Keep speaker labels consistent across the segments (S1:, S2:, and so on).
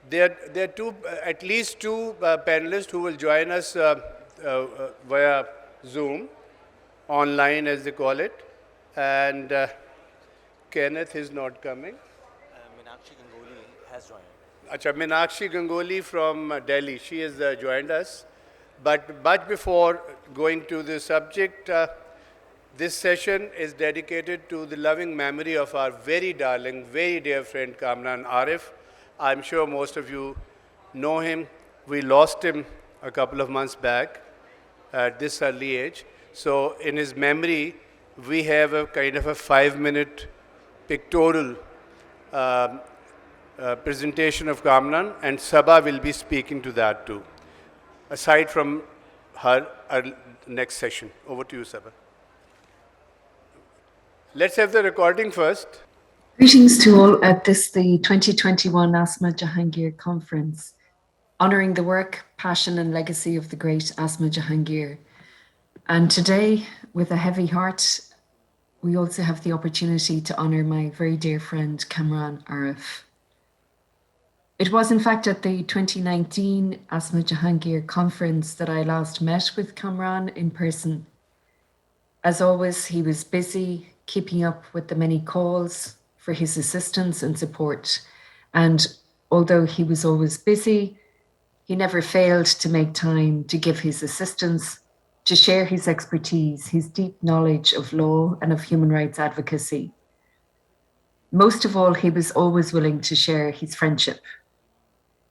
S1: There are at least two panelists who will join us via Zoom, online as they call it, and Kenneth is not coming.
S2: Meenakshi Gangoli has joined.
S1: Acha, Meenakshi Gangoli from Delhi, she has joined us. But much before going to the subject, this session is dedicated to the loving memory of our very darling, very dear friend Kamran Arif. I'm sure most of you know him. We lost him a couple of months back at this early age. So in his memory, we have a kind of a 5-minute pictorial presentation of Kamran, and Sabha will be speaking to that too, aside from her next session. Over to you, Sabha. Let's have the recording first.
S3: Greetings to all at this, the 2021 Asma Jahangir Conference, honouring the work, passion and legacy of the great Asma Jahangir. And today, with a heavy heart, we also have the opportunity to honour my very dear friend, Kamran Arif. It was in fact at the 2019 Asma Jahangir Conference that I last met with Kamran in person. As always, he was busy keeping up with the many calls for his assistance and support. And although he was always busy, he never failed to make time to give his assistance, to share his expertise, his deep knowledge of law and of human rights advocacy. Most of all, he was always willing to share his friendship.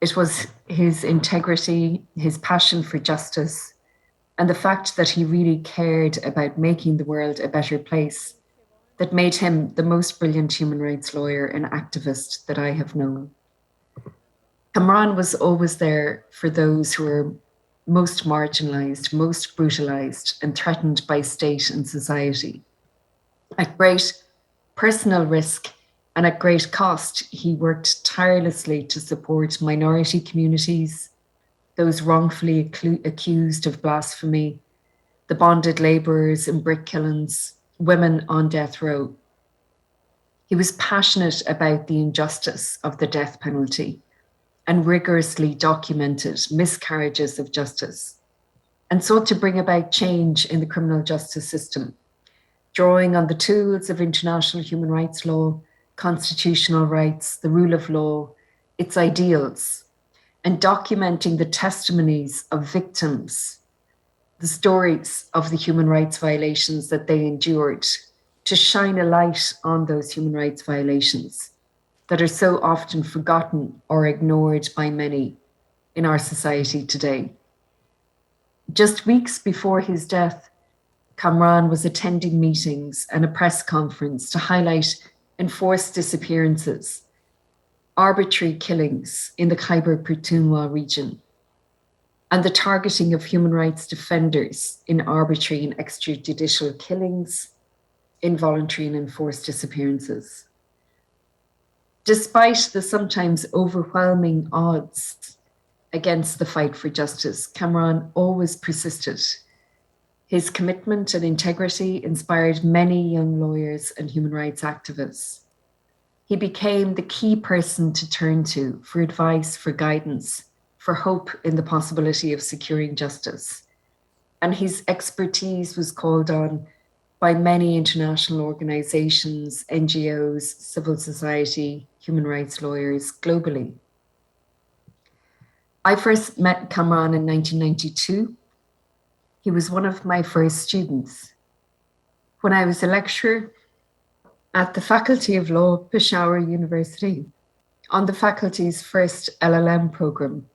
S3: It was his integrity, his passion for justice, and the fact that he really cared about making the world a better place that made him the most brilliant human rights lawyer and activist that I have known. Kamran was always there for those who were most marginalized, most brutalized, and threatened by state and society. At great personal risk and at great cost, he worked tirelessly to support minority communities, those wrongfully accused of blasphemy, the bonded labourers in brick kilns, women on death row. He was passionate about the injustice of the death penalty and rigorously documented miscarriages of justice and sought to bring about change in the criminal justice system, drawing on the tools of international human rights law, constitutional rights, the rule of law, its ideals, and documenting the testimonies of victims, the stories of the human rights violations that they endured, to shine a light on those human rights violations that are so often forgotten or ignored by many in our society today. Just weeks before his death, Kamran was attending meetings and a press conference to highlight enforced disappearances, arbitrary killings in the Khyber Pakhtunkhwa region, and the targeting of human rights defenders in arbitrary and extrajudicial killings, involuntary and enforced disappearances. Despite the sometimes overwhelming odds against the fight for justice, Kamran always persisted. His commitment and integrity inspired many young lawyers and human rights activists. He became the key person to turn to for advice, for guidance, for hope in the possibility of securing justice. And his expertise was called on by many international organizations, NGOs, civil society, human rights lawyers globally. I first met Kamran in 1992. He was one of my first students. When I was a lecturer at the Faculty of Law, Peshawar University, on the faculty's first LLM program.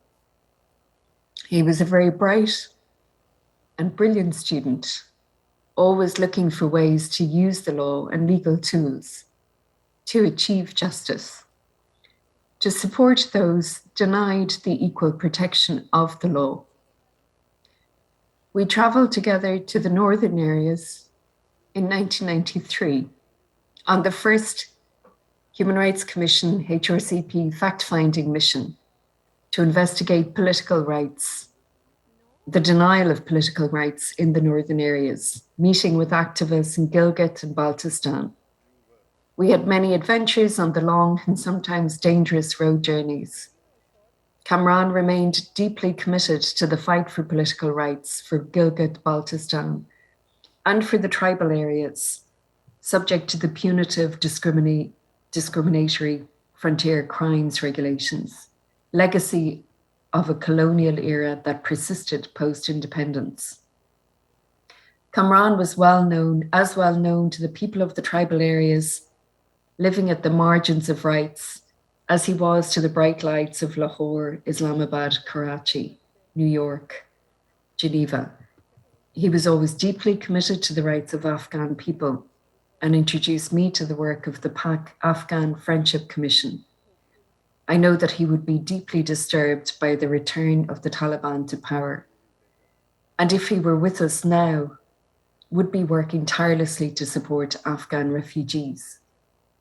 S3: He was a very bright and brilliant student, always looking for ways to use the law and legal tools to achieve justice, to support those denied the equal protection of the law. We traveled together to the northern areas in 1993 on the first Human Rights Commission HRCP fact-finding mission to investigate political rights, the denial of political rights in the northern areas, meeting with activists in Gilgit and Baltistan. We had many adventures on the long and sometimes dangerous road journeys. Kamran remained deeply committed to the fight for political rights for Gilgit-Baltistan and for the tribal areas subject to the punitive discriminatory frontier crimes regulations, legacy of a colonial era that persisted post-independence. Kamran was well known to the people of the tribal areas living at the margins of rights as he was to the bright lights of Lahore, Islamabad, Karachi, New York, Geneva. He was always deeply committed to the rights of Afghan people and introduced me to the work of the Pak-Afghan Friendship Commission. I know that he would be deeply disturbed by the return of the Taliban to power. And if he were with us now, would be working tirelessly to support Afghan refugees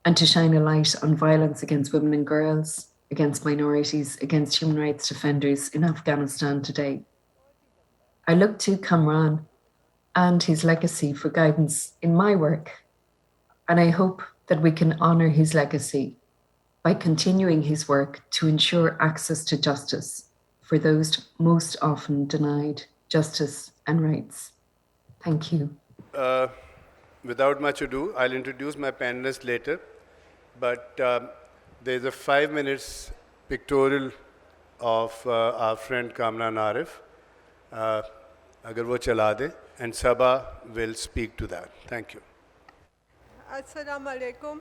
S3: and to shine a light on violence against women and girls, against minorities, against human rights defenders in Afghanistan today. I look to Kamran and his legacy for guidance in my work, and I hope that we can honour his legacy by continuing his work to ensure access to justice for those most often denied justice and rights. Thank you.
S1: Without much ado, I'll introduce my panelists later, but there's a 5 minutes pictorial of our friend Kamran Arif. Agar wo chala de, and Sabah will speak to that. Thank you.
S4: अस्सलाम वालेकुम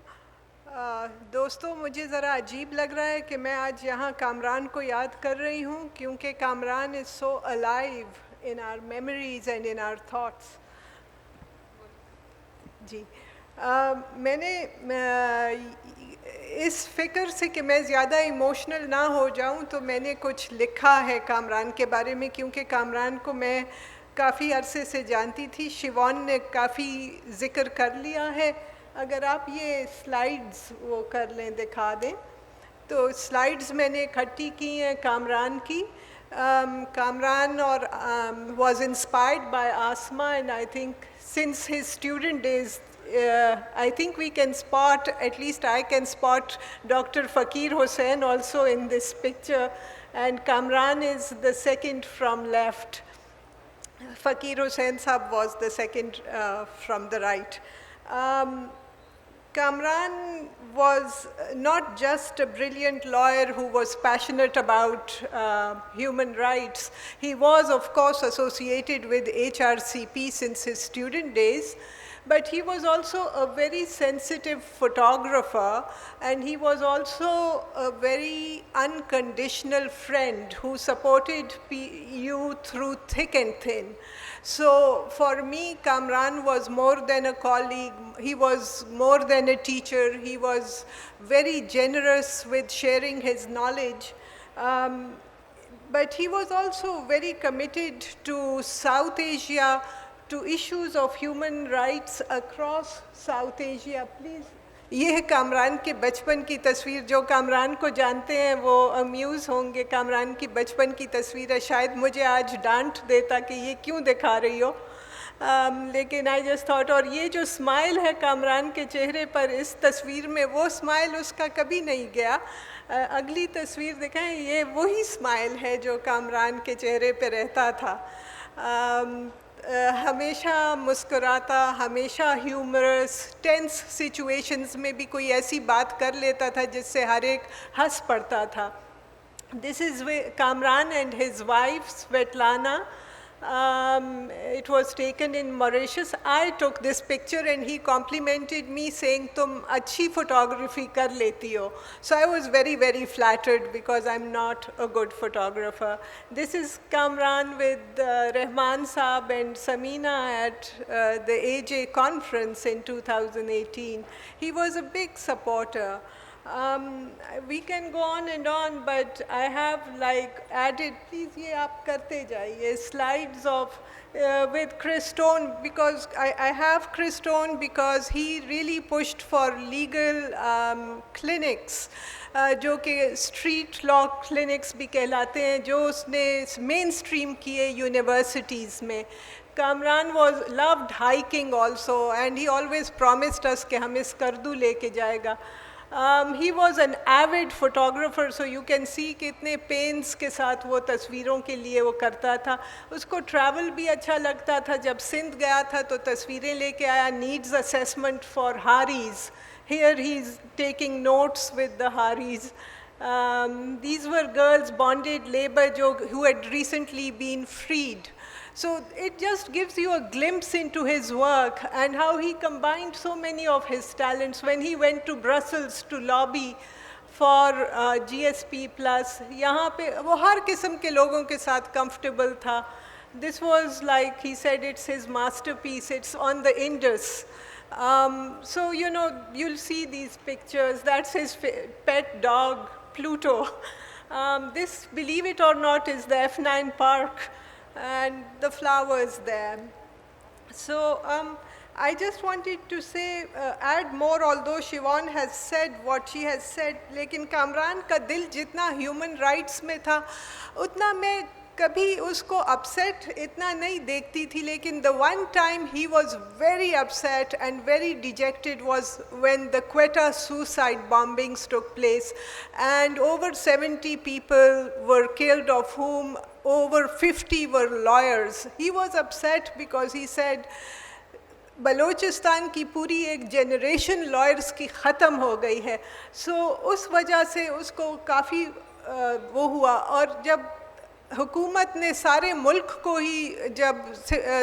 S4: दोस्तों, मुझे ज़रा अजीब लग रहा है कि मैं आज यहाँ कामरान को याद कर रही हूँ क्योंकि Kamran is so alive in our memories and in our thoughts. जी मैंने इस फ़िक्र से कि मैं ज़्यादा इमोशनल ना हो जाऊँ तो मैंने कुछ लिखा है कामरान के बारे में, क्योंकि कामरान को मैं काफ़ी अरसे से जानती थी. शिवान ने काफ़ी ज़िक्र कर लिया है. अगर आप ये स्लाइड्स वो कर लें, दिखा दें, तो स्लाइड्स मैंने इकट्ठी की हैं कामरान की. कामरान और was inspired by Asma, and I think since his student days, I think we can spot, at least I can spot Dr. Fakir Hussain also in this picture, and Kamran is the second from left. Fakir Hussain Sahab was the second from the right. Kamran was not just a brilliant lawyer who was passionate about human rights. He was, of course, associated with HRCP since his student days, but he was also a very sensitive photographer, and he was also a very unconditional friend who supported you through thick and thin. So for me, Kamran was more than a colleague. He was more than a teacher. He was very generous with sharing his knowledge. But he was also very committed to South Asia, to issues of human rights across South Asia. Please. ये है कामरान के बचपन की तस्वीर. जो कामरान को जानते हैं वो अम्यूज़ होंगे. कामरान की बचपन की तस्वीर है. शायद मुझे आज डांट देता कि ये क्यों दिखा रही हो, लेकिन आई जस्ट थॉट. और ये जो स्माइल है कामरान के चेहरे पर इस तस्वीर में, वो स्माइल उसका कभी नहीं गया. अगली तस्वीर दिखाएं. ये वही स्माइल है जो कामरान के चेहरे पे रहता था. हमेशा मुस्कुराता, हमेशा ह्यूमरस. टेंस सिचुएशंस में भी कोई ऐसी बात कर लेता था जिससे हर एक हंस पड़ता था. This is Kamran and his wife Svetlana. It was taken in Mauritius. I took this picture and he complimented me saying, "Tum अच्छी photography कर लेती हो." So I was very, very flattered because I'm not a good photographer. This is Kamran with Rahman Saab and Samina at the AJ conference in 2018. He was a big supporter. We can go on and on, but I have like added, please ये आप करते जाइए, slides of with Chris Stone, because I have Chris Stone because he really pushed for legal clinics, जो कि street law clinics भी कहलाते हैं, जो उसने mainstream किए universities में. Kamran loved hiking also, and he always promised us कि हमें स्कर्दू लेके जाएगा. He was an avid photographer, so you can see कितने पेन्स के साथ वो तस्वीरों के लिए वो करता था. उसको ट्रैवल भी अच्छा लगता था. जब सिंध गया था तो तस्वीरें लेके आया. Needs assessment for Harij. Here he's taking notes with the Haris. These were girls bonded labor who had recently been freed. So it just gives you a glimpse into his work and how he combined so many of his talents. When he went to Brussels to lobby for GSP plus, यहाँ पे वो हर किस्म के लोगों के साथ comfortable था. This was like, he said, it's his masterpiece. It's on the Indus. So, you know, you'll see these pictures. That's his pet dog, Pluto. This, believe it or not, is the F9 park, and the flowers there. So I just wanted to say, add more, although Siobhan has said what she has said, लेकिन कामरान का दिल जितना human rights में था, उतना मैं कभी उसको upset इतना नहीं देखती थी. लेकिन the one time he was very upset and very dejected was when the Quetta suicide bombings took place, and over 70 people were killed, of whom over 50 were lawyers. He was upset because he said, Balochistan की पूरी एक generation lawyers की ख़त्म हो गई है. सो उस वजह से उसको काफ़ी वो हुआ. और जब हुकूमत ने सारे मुल्क को ही जब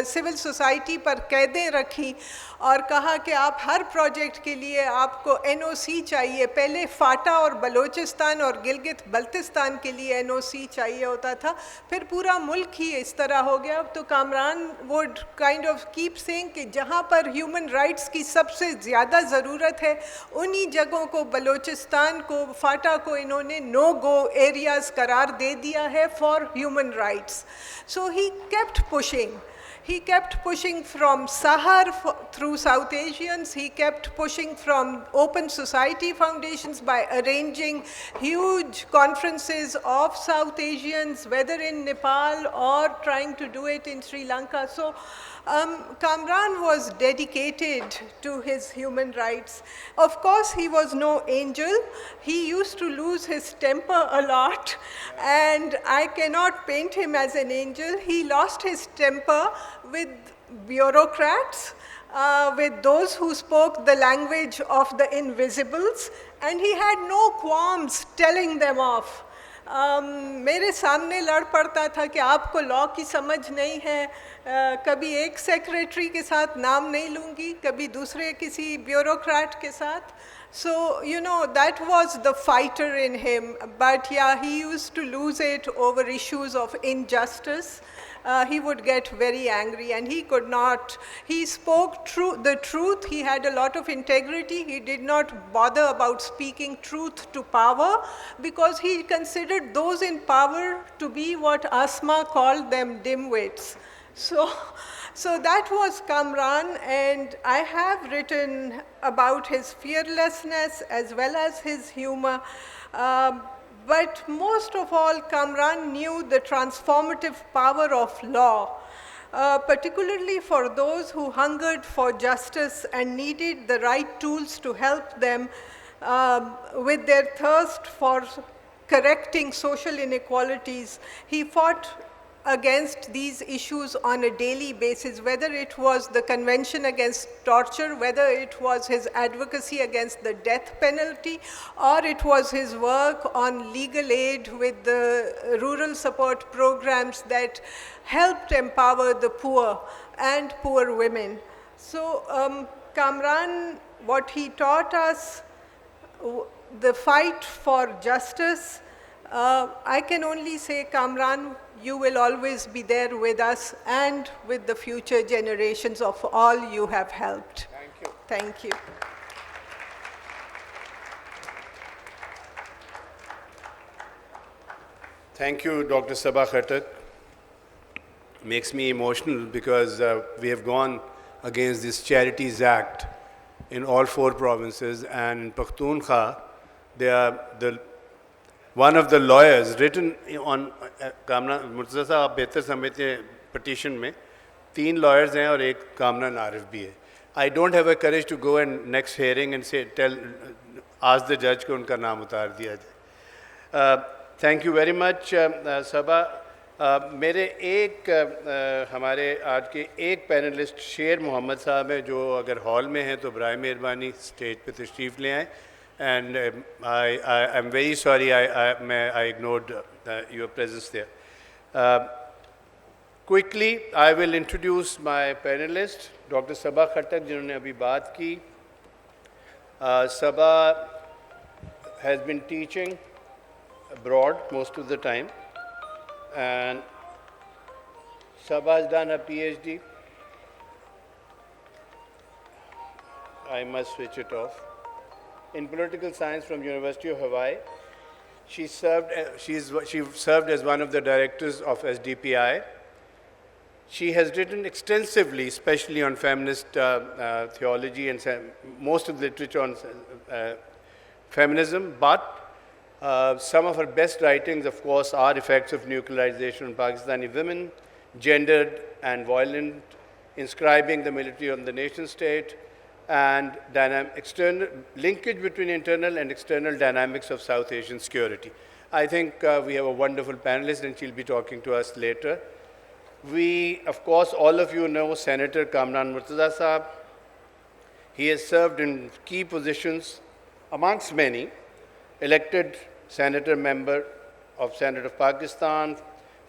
S4: सिविल सोसाइटी पर कैदें रखी और कहा कि आप हर प्रोजेक्ट के लिए आपको NOC चाहिए. पहले फाटा और बलूचिस्तान और गिलगित बल्तिस्तान के लिए NOC चाहिए होता था, फिर पूरा मुल्क ही इस तरह हो गया. तो Kamran would kind of keep saying कि जहाँ पर ह्यूमन राइट्स की सबसे ज़्यादा ज़रूरत है उन्हीं जगहों को, बलूचिस्तान को, फाटा को इन्होंने नो गो एरियाज़ करार दे दिया है for human rights. So he kept pushing. He kept pushing from Sahar through South Asians. He kept pushing from open society foundations by arranging huge conferences of South Asians, whether in Nepal or trying to do it in Sri Lanka. So Kamran was dedicated to his human rights. Of course, he was no angel. He used to lose his temper a lot, and I cannot paint him as an angel. He lost his temper with bureaucrats, with those who spoke the language of the invisibles, and he had no qualms telling them off. मेरे सामने लड़ पड़ता था कि आपको law की समझ नहीं है. कभी एक सेक्रेटरी के साथ नाम नहीं लूँगी, कभी दूसरे किसी ब्यूरोक्रेट के साथ. So, you know, that was the fighter in him. But yeah, he used to lose it over issues of injustice. He would get very angry, and he could not. He spoke the truth. He had a lot of integrity. He did not bother about speaking truth to power because he considered those in power to be what Asma called them dimwits. So that was Kamran, and I have written about his fearlessness as well as his humor. But most of all, Kamran knew the transformative power of law, particularly for those who hungered for justice and needed the right tools to help them with their thirst for correcting social inequalities. He fought against these issues on a daily basis, whether it was the Convention Against Torture, whether it was his advocacy against the death penalty, or it was his work on legal aid with the rural support programs that helped empower the poor and poor women. So Kamran, what he taught us, the fight for justice, I can only say, Kamran, you will always be there with us and with the future generations of all you have helped.
S1: Thank you.
S4: Thank you.
S1: Thank you, Dr. Sabah Khattak. Makes me emotional because we have gone against this Charities Act in all 4 provinces, and in Pakhtunkhwa, they are one of the lawyers written on Kamran Murtaza साहब आप बेहतर समझते हैं petition में 3 lawyers हैं और एक Kamran Arif भी है. I don't have a courage to go and next hearing and say آج دا جج کو ان کا نام اتار دیا جائے. تھینک یو ویری مچ صبا. میرے ایک ہمارے آج کے ایک پینلسٹ شیر محمد صاحب ہیں جو اگر ہال میں ہیں تو برائے مہربانی اسٹیج پہ تشریف لے آئیں. And I am very sorry I ignored your presence there. Quickly, I will introduce my panelists, Dr. Sabaa Khattak, جنہوں نے ابھی بات کی. Sabaa has been teaching abroad most of the time, and Sabaa has done a PhD. I must switch it off. In political science from University of Hawaii. She served as one of the directors of SDPI. She has written extensively, especially on feminist theology and most of the literature on feminism, but some of her best writings, of course, are Effects of Nuclearization on Pakistani Women, Gendered and Violent, Inscribing the Military on the Nation State, and linkage between internal and external dynamics of South Asian security. I think we have a wonderful panelist, and she'll be talking to us later. We, of course, all of you know Senator Kamran Murtaza Saab. He has served in key positions, amongst many, elected senator member of Senate of Pakistan,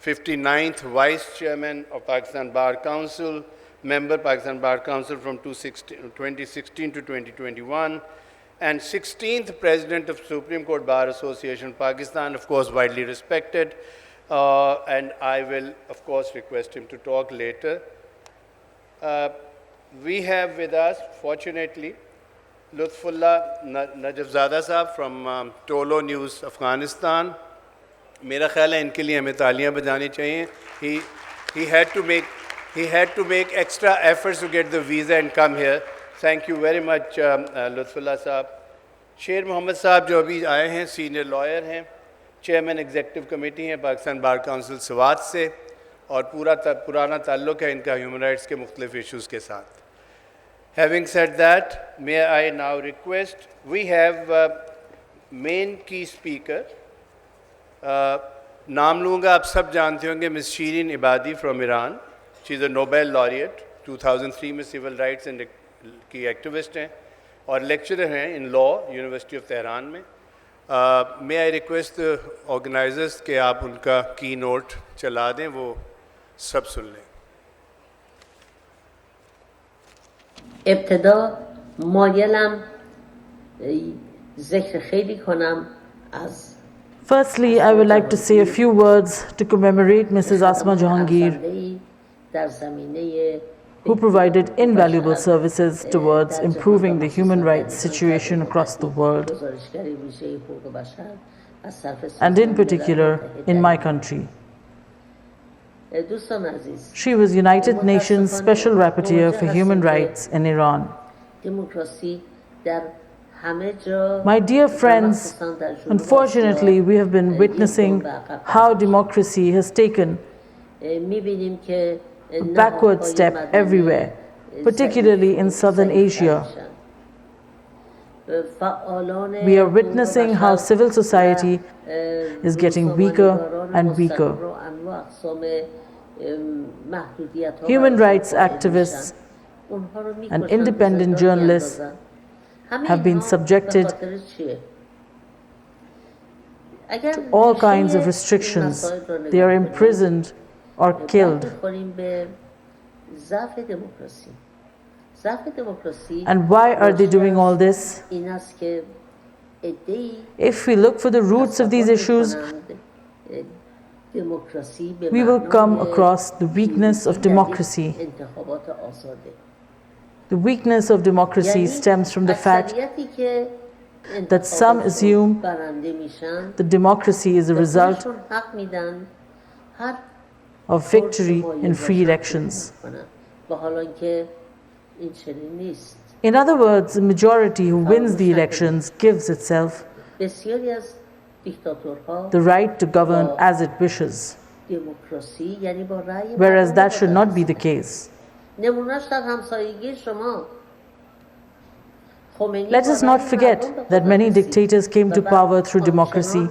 S1: 59th Vice Chairman of Pakistan Bar Council, member Pakistan Bar Council from 2016 to 2021, and 16th President of Supreme Court Bar Association Pakistan, of course, widely respected. And I will, of course, request him to talk later. We have with us, fortunately, Lutfullah Najafzada Saab from Tolo News, Afghanistan. میرا خیال ہے ان کے لیے ہمیں تالیاں بجانی چاہیے. He had to make extra efforts to get the visa and come here. Thank you very much, Lutfullah Saab. شیر محمد صاحب جو ابھی آئے ہیں سینئر لائر ہیں, چیئرمین ایگزیکٹو کمیٹی ہیں پاکستان بار کونسل سوات سے, اور پرانا تعلق ہے ان کا ہیومن رائٹس کے مختلف ایشوز کے ساتھ. Having said that, may I now request, we have main key speaker. نام لوں گا, آپ سب جانتے ہوں گے, مس شیرین عبادی from Iran. She is a Nobel laureate, 2003 میں سول رائٹس کی ایکٹیوسٹ ہیں اور لیکچرر ہیں ان لا یونیورسٹی آف تہران میں. مے آئی ریکویسٹ آرگنائزرز کہ آپ ان کا کی نوٹ چلا دیں, وہ سب سن لیں.
S5: ابتدا مایلم ذکر خیلی کنم از
S6: Firstly, I would like to say a few words to commemorate Mrs. Asma Jahangir,
S5: there زمینه
S6: who provided invaluable services towards improving the human rights situation across the world,
S5: گزارشگر ویژه حقوق بشر از صرف
S6: and in particular in my country.
S5: دوستان عزیز،
S6: She was United Nations Special Rapporteur for Human Rights in Iran.
S5: دموکراسی در همه جا
S6: My dear friends, unfortunately, we have been witnessing how democracy has taken
S5: می‌بینیم که
S6: a backward step everywhere, particularly in Southern Asia. We are witnessing how civil society is getting weaker and weaker. Human rights activists and independent journalists have been subjected to all kinds of restrictions. They are imprisoned or killed. And why are they doing all this? If we look for the roots of these issues, we will come across the weakness of democracy. The weakness of democracy stems from the fact that some assume that democracy is a result of victory in free elections. In other words, the majority who wins the elections gives itself the right to govern as it wishes, whereas that should not be the case.
S5: Khomeini
S6: Let us not forget that many dictators came to power through democracy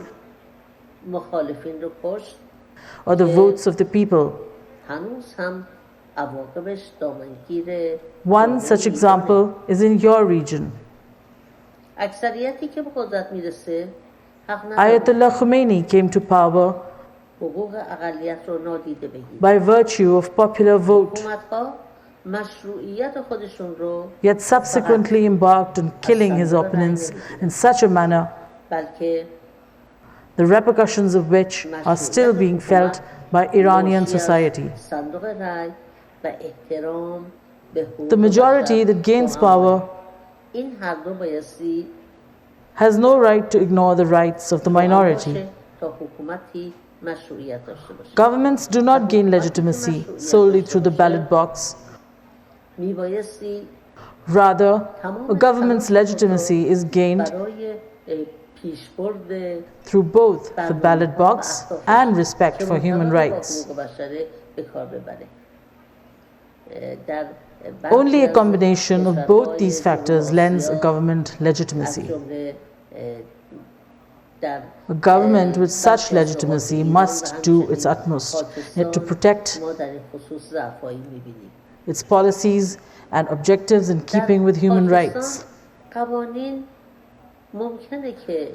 S5: مخالفین رو کشت
S6: or the votes of the people.
S5: هنوز هم عواقبش دامنگیر
S6: One such
S5: Jamia
S6: example is in your region.
S5: اکثریتی که به قدرت میرسه حق نداره
S6: Ayatollah Khomeini came to power
S5: حقوق اقلیت رو نادیده بگیر
S6: by virtue of popular vote,
S5: حکومت‌ها مشروعیت خودشون row
S6: yet subsequently embarked on killing his opponents in such a manner,
S5: بلکه
S6: the repercussions of which are still being felt by Iranian
S5: ناشی is
S6: society.
S5: صندوق رای و احترام به حقوق
S6: The majority
S5: بشر
S6: that gains
S5: با هم
S6: power
S5: N هر دو بایستی
S6: has no right to ignore the rights of the
S5: با هم
S6: minority.
S5: باشه تا حکومتی مشروعیت داشته باشه
S6: Governments do not gain legitimacy solely through the ballot box.
S5: میبایستی
S6: Rather, a government's legitimacy is gained
S5: برای پیشبرد
S6: through both the ballot box and respect for human rights.
S5: حقوق بشر به کار ببره در
S6: Only a combination of both these factors lends a government legitimacy. A government with such legitimacy must do its utmost yet to protect
S5: ما در N خصوص ضعفایی می‌بینیم.
S6: its policies and objectives in keeping with human rights.
S5: قوانین ممکنه که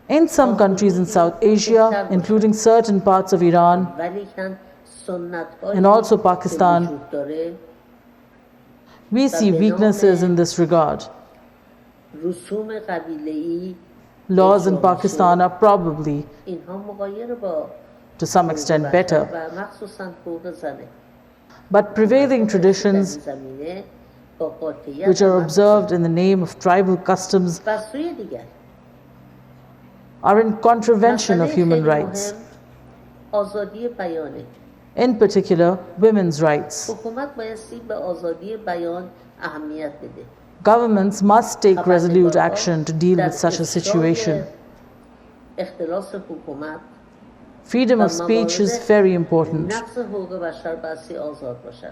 S6: In some countries in South Asia, including certain parts of Iran
S5: ولیکن سنت‌هایی
S6: and also
S5: که
S6: Pakistan,
S5: وجود داره
S6: we see weaknesses in this regard.
S5: رسوم قبیله‌ای
S6: Laws in Pakistan are probably,
S5: اینها مغایر با
S6: to some extent,
S5: بشر
S6: better,
S5: و مخصوصاً حقوق زنه
S6: but prevailing traditions
S5: there N زمینه با قاطعیت
S6: which are
S5: عمل
S6: observed in the name of tribal customs
S5: و سوی دیگر
S6: are in contravention of
S5: مسئله
S6: human
S5: خیلی
S6: rights,
S5: مهم آزادی بیانه
S6: in particular women's rights.
S5: حکومت بایستی به آزادی بیان اهمیت بده
S6: Governments must take resolute action to deal with such a situation.
S5: اختلاس حکومت
S6: Freedom of speech is very important.
S5: نقض حقوق بشر بایستی آزاد باشد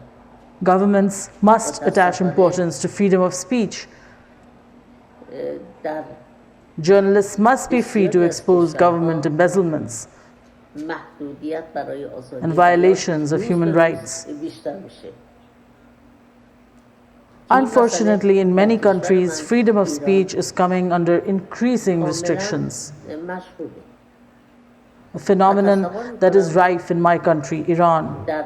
S6: Governments must attach importance to freedom of speech.
S5: There
S6: Journalists must be free to expose government embezzlements
S5: محدودیت برای آزادی
S6: and violations of
S5: بیان
S6: human
S5: روز به روز
S6: rights.
S5: بیشتر میشه
S6: Unfortunately, in many countries, freedom of speech is coming under increasing restrictions,
S5: مشهوده
S6: a phenomenon that is rife in my country, Iran.
S5: در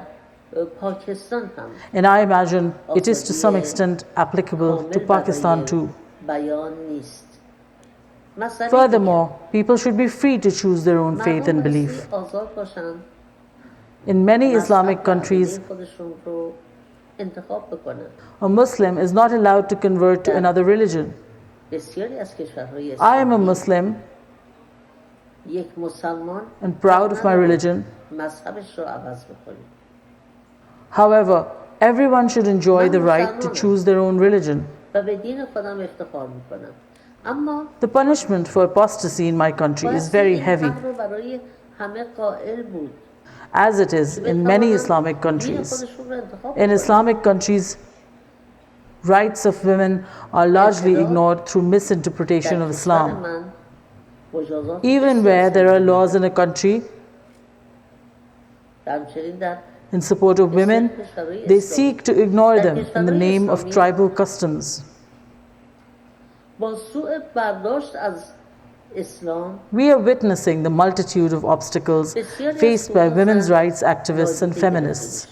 S5: پاکستان هم
S6: And I imagine it is to some extent applicable to Pakistan too.
S5: بیان نیست مسئله
S6: Furthermore, people should be free to choose their own
S5: دیگه،
S6: faith and
S5: مردم
S6: belief.
S5: بایستی Azad باشن
S6: In many Islamic
S5: مذهب و
S6: countries,
S5: عقیده خودشون رو انتخاب بکنن
S6: a Muslim is not allowed to convert to another religion.
S5: بسیاری is کشورهای
S6: I am a
S5: اسلامی
S6: Muslim
S5: یک مسلمان
S6: and proud of my religion.
S5: مذهبش رو عوض بکنه
S6: However, everyone should enjoy the right to choose their own religion.
S5: و به دین خودم افتخار میکنم اما
S6: The punishment for apostasy in my country is
S5: بایستی
S6: very
S5: N
S6: heavy,
S5: حق رو برای همه قائل بود
S6: as it is in many Islamic
S5: then
S6: countries.
S5: خودشون رو انتخاب
S6: In
S5: بکنن.
S6: Islamic countries, rights of women are largely ignored through misinterpretation
S5: there
S6: of
S5: Kishore
S6: Islam.
S5: من مجازات
S6: Even where there are laws in a country
S5: همچنین there
S6: in support of women, they seek to ignore them in the name of tribal customs.
S5: با سوء برداشت از اسلام
S6: We are witnessing the multitude of obstacles faced by women's rights activists and feminists.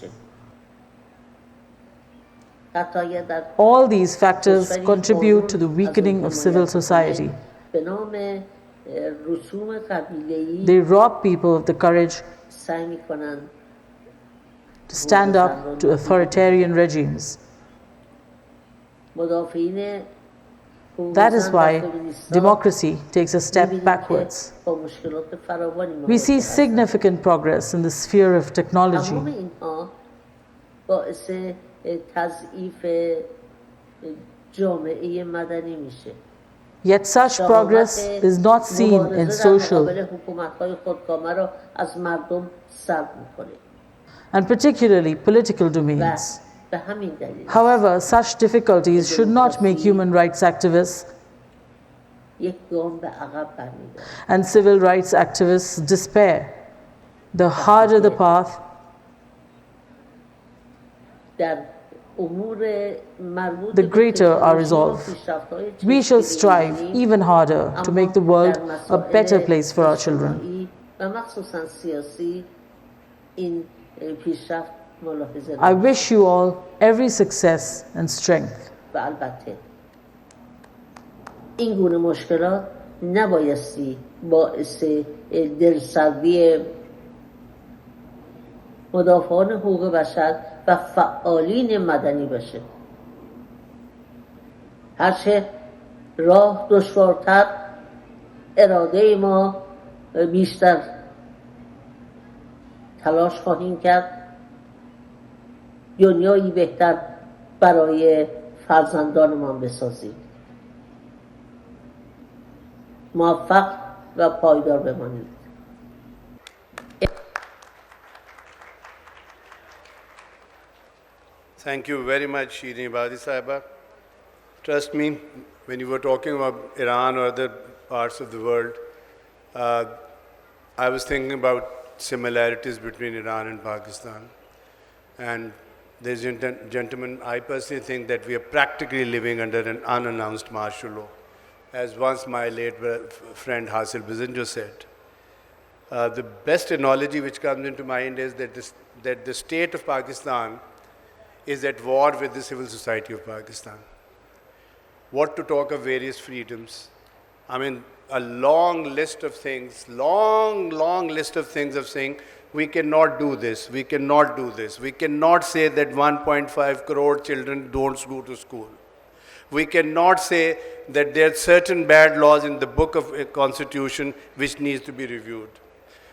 S5: حتی اگر در
S6: All these factors contribute to the weakening of civil society.
S5: به نام رسوم قبیله‌ای
S6: They rob people of the courage
S5: سعی میکنن
S6: to stand up to authoritarian regimes.
S5: مدافعین حقوق
S6: That is
S5: زن و
S6: why
S5: فمینیست‌ها
S6: democracy takes a step
S5: می‌بینیم که
S6: backwards.
S5: با مشکلات فراوانی
S6: We
S5: مواجه
S6: see
S5: هستند.
S6: significant progress in the sphere of technology.
S5: تمام اینها باعث تضعیف جامعه مدنی میشه
S6: Yet such progress is not seen in
S5: مبارزه there
S6: social
S5: مقابل حکومت‌های خودکامه را از مردم سلب میکنه
S6: and particularly political
S5: و
S6: domains.
S5: به همین دلیل
S6: However, such difficulties should not make human rights activists
S5: یک گام به عقب برمی‌دارد.
S6: and civil rights activists despair. The harder the path,
S5: در امور مربوط
S6: the
S5: به
S6: greater our
S5: تکنولوژی و
S6: resolve.
S5: پیشرفت‌های
S6: We shall
S5: چشمگیری
S6: strive
S5: می‌بینیم،
S6: even harder to make the
S5: اما
S6: world
S5: در
S6: a
S5: مسائل
S6: better place for our children.
S5: اجتماعی و مخصوصاً سیاسی این پیشرفت ملاحظه
S6: I
S5: نمی‌شود.
S6: wish you all every success and strength.
S5: و البته این گونه مشکلات نبایستی باعث دلسردی مدافعان حقوق بشر و فعالین مدنی بشه. هرچه راه دشوارتر، اراده ما بیشتر تلاش خواهیم کرد دنیایی بهتر برای فرزندانمان بسازیم. موفق و پایدار بمانید.
S1: Thank you very much, Shirin Ebadi Sahiba. Trust me, when you were talking about Iran or other parts of the world, I was thinking about similarities between Iran and Pakistan. And there's a gentleman, I personally think that we are practically living under an unannounced martial law. As once my late friend Hasil Bizinjo said, the best analogy which comes into mind is that the state of Pakistan is at war with the civil society of Pakistan. What to talk of various freedoms? I mean, a long list of things, long list of things of saying, we cannot do this, we cannot do this. We cannot say that 1.5 crore children don't go to school. We cannot say that there are certain bad laws in the book of constitution which needs to be reviewed.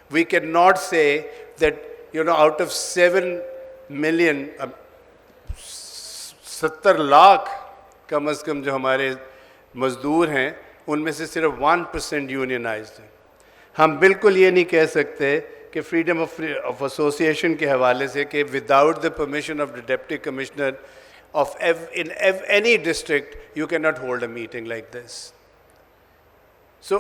S1: We cannot say that, out of 7 million, 70 lakh कम अज़ कम जो हमारे मज़दूर हैं उनमें से सिर्फ 1% unionised हैं. हम बिल्कुल ये नहीं कह सकते कि फ्रीडम ऑफ एसोसिएशन के हवाले से कि without the permission of the deputy commissioner of in any district, you cannot hold a meeting like this. So,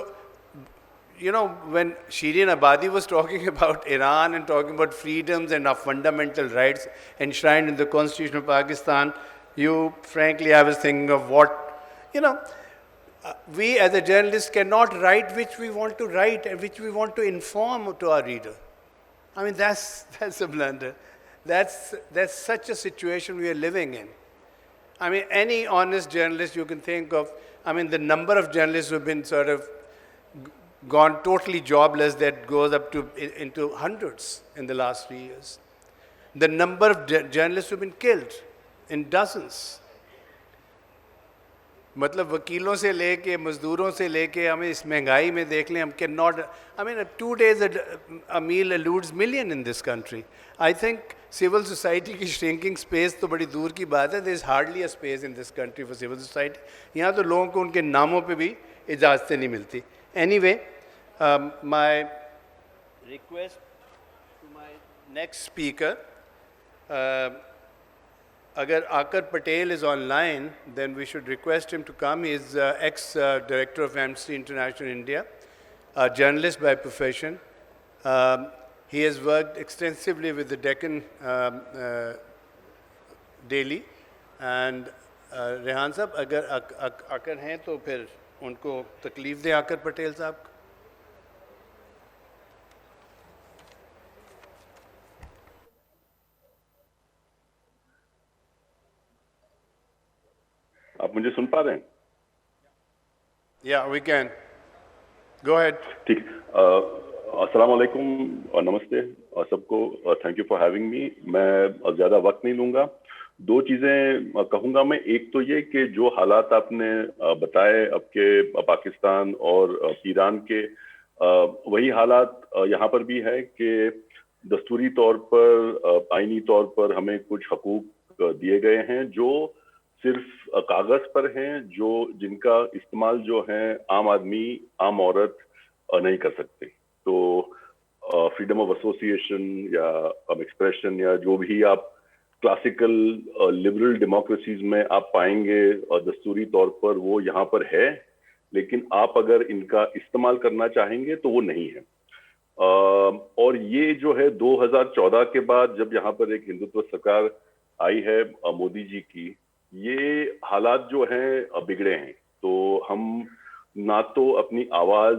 S1: when Shirin Ebadi was talking about Iran and talking about freedoms and our fundamental rights enshrined in the Constitution of Pakistan, frankly, I was thinking of we as a journalist cannot write which we want to write and which we want to inform to our reader. I mean, that's a blunder. That's such a situation we are living in. I mean, any honest journalist you can think of, the number of journalists who have been sort of gone totally jobless, that goes up to into hundreds in the last 3 years. The number of journalists who have been killed in dozens. मतलब वकीलों से लेके मजदूरों से लेके हमें इस महंगाई में देख लें हम can not 2 days a meal eludes million in this country. I think civil society की shrinking space तो बड़ी दूर की बात है. there is hardly a space in this country for civil society. यहाँ तो लोगों को उनके नामों पे भी इजाज़तें नहीं मिलती. Anyway, my request to my next speaker, Agar Akar Patel is online, then we should request him to come. He is ex-director of Amnesty International India, a journalist by profession. He has worked extensively with the Deccan Daily. And Rehan साहब, अगर आकर हैं तो फिर उनको तकलीफ दें आकर पटेल साहब को.
S7: आप मुझे सुन पा रहे हैं?
S1: Yeah, we can. Go ahead.
S7: ठीक. अस्सलाम वालेकुम और नमस्ते और सबको. Thank you for having me. मैं ज़्यादा वक्त नहीं लूँगा. 2 चीज़ें कहूँगा मैं. एक तो ये कि जो हालात आपने बताए आपके पाकिस्तान और ईरान के, वही हालात यहाँ पर भी है कि दस्तूरी तौर पर, आइनी तौर पर हमें कुछ हकूक़ दिए गए हैं जो सिर्फ कागज पर हैं, जिनका इस्तेमाल जो है आम आदमी, आम औरत नहीं कर सकते. तो फ्रीडम ऑफ एसोसिएशन या एक्सप्रेशन या जो भी आप क्लासिकल लिबरल डेमोक्रेसीज में आप पाएंगे दस्तूरी तौर पर वो यहाँ पर है, लेकिन आप अगर इनका इस्तेमाल करना चाहेंगे तो वो नहीं है। और ये जो है 2014 के बाद जब यहाँ पर एक हिंदुत्व सरकार आई है मोदी जी की, ये हालात जो हैं बिगड़े हैं। तो हम ना तो अपनी आवाज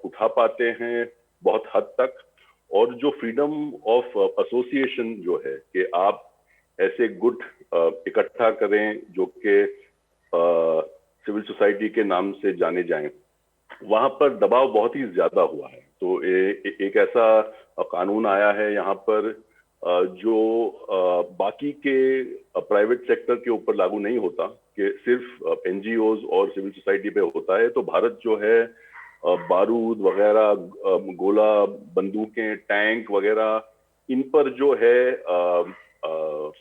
S7: उठा पाते हैं बहुत हद तक, और जो फ्रीडम ऑफ एसोसिएशन जो है कि आप ऐसे गुट इकट्ठा करें जो कि सिविल सोसाइटी के नाम से जाने जाएं, वहां पर दबाव बहुत ही ज्यादा हुआ है। तो एक ऐसा कानून आया है यहाँ पर जो बाकी के प्राइवेट सेक्टर के ऊपर लागू नहीं होता, कि सिर्फ एनजीओज और सिविल सोसाइटी पे होता है। तो भारत जो है बारूद वगैरह, गोला बंदूकें, टैंक वगैरह, इन पर जो है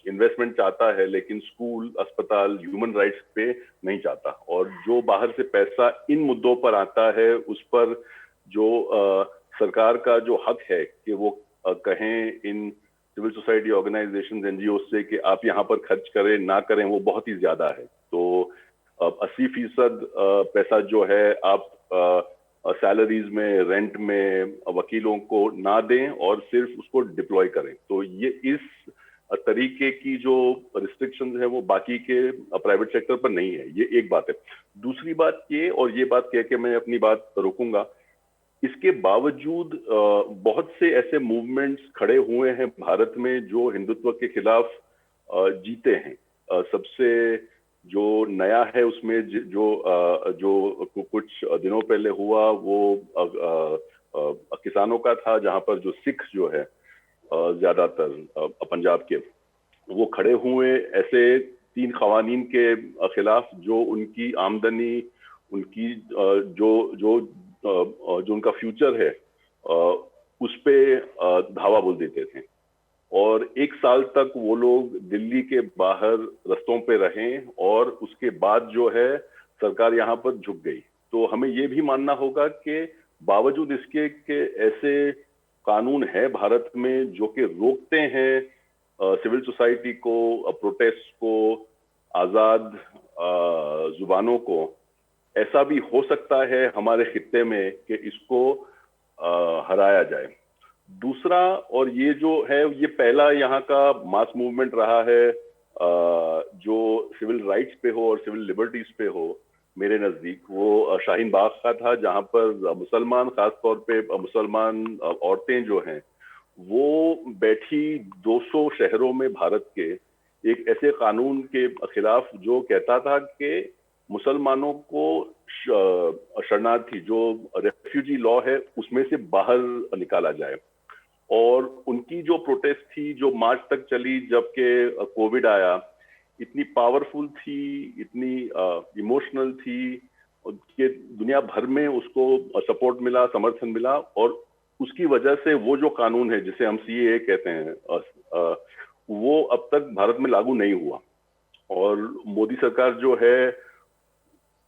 S7: इन्वेस्टमेंट चाहता है, लेकिन स्कूल, अस्पताल, ह्यूमन राइट्स पे नहीं चाहता। और जो बाहर से पैसा इन मुद्दों पर आता है उस पर जो सरकार का जो हक है कि वो कहें इन सिविल सोसाइटी ऑर्गेनाइजेशंस, एनजीओ से कि आप यहाँ पर खर्च करें ना करें, वो बहुत ही ज्यादा है। तो 80% पैसा जो है आप सैलरीज में, रेंट में वकीलों को ना दें और सिर्फ उसको डिप्लॉय करें। तो ये इस तरीके की जो रिस्ट्रिक्शंस है वो बाकी के प्राइवेट सेक्टर पर नहीं है। ये एक बात है। दूसरी बात ये, और ये बात कह के मैं अपनी बात रोकूंगा, इसके बावजूद बहुत से ऐसे मूवमेंट्स खड़े हुए हैं भारत में जो हिंदुत्व के खिलाफ जीते हैं। सबसे जो नया है उसमें जो कुछ दिनों पहले हुआ वो किसानों का था, जहां पर जो सिख जो है ज्यादातर पंजाब के, वो खड़े हुए ऐसे 3 खवानीन के खिलाफ जो उनकी आमदनी, उनकी जो उनका फ्यूचर है उस पे धावा बोल देते थे। और 1 साल तक वो लोग दिल्ली के बाहर रस्तों पे रहे, और उसके बाद जो है सरकार यहाँ पर झुक गई। तो हमें ये भी मानना होगा कि बावजूद इसके कि ऐसे कानून है भारत में जो कि रोकते हैं सिविल सोसाइटी को, प्रोटेस्ट को, आजाद जुबानों को, ऐसा भी हो सकता है हमारे खित्ते में कि इसको हराया जाए। दूसरा, और ये जो है ये पहला यहाँ का मास मूवमेंट रहा है जो सिविल राइट्स पे हो और सिविल लिबर्टीज पे हो। मेरे नजदीक वो शाहीन बाग का था, जहाँ पर मुसलमान, खासतौर पे मुसलमान औरतें जो हैं वो बैठी 200 शहरों में भारत के एक ऐसे कानून के खिलाफ जो कहता था कि मुसलमानों को शरणार्थी, जो रेफ्यूजी लॉ है, उसमें से बाहर निकाला जाए। और उनकी जो प्रोटेस्ट थी, जो मार्च तक चली, जबकि कोविड आया, इतनी पावरफुल थी, इतनी इमोशनल थी कि दुनिया भर में उसको सपोर्ट मिला, समर्थन मिला। और उसकी वजह से वो जो कानून है जिसे हम सीएए कहते हैं, वो अब तक भारत में लागू नहीं हुआ। और मोदी सरकार जो है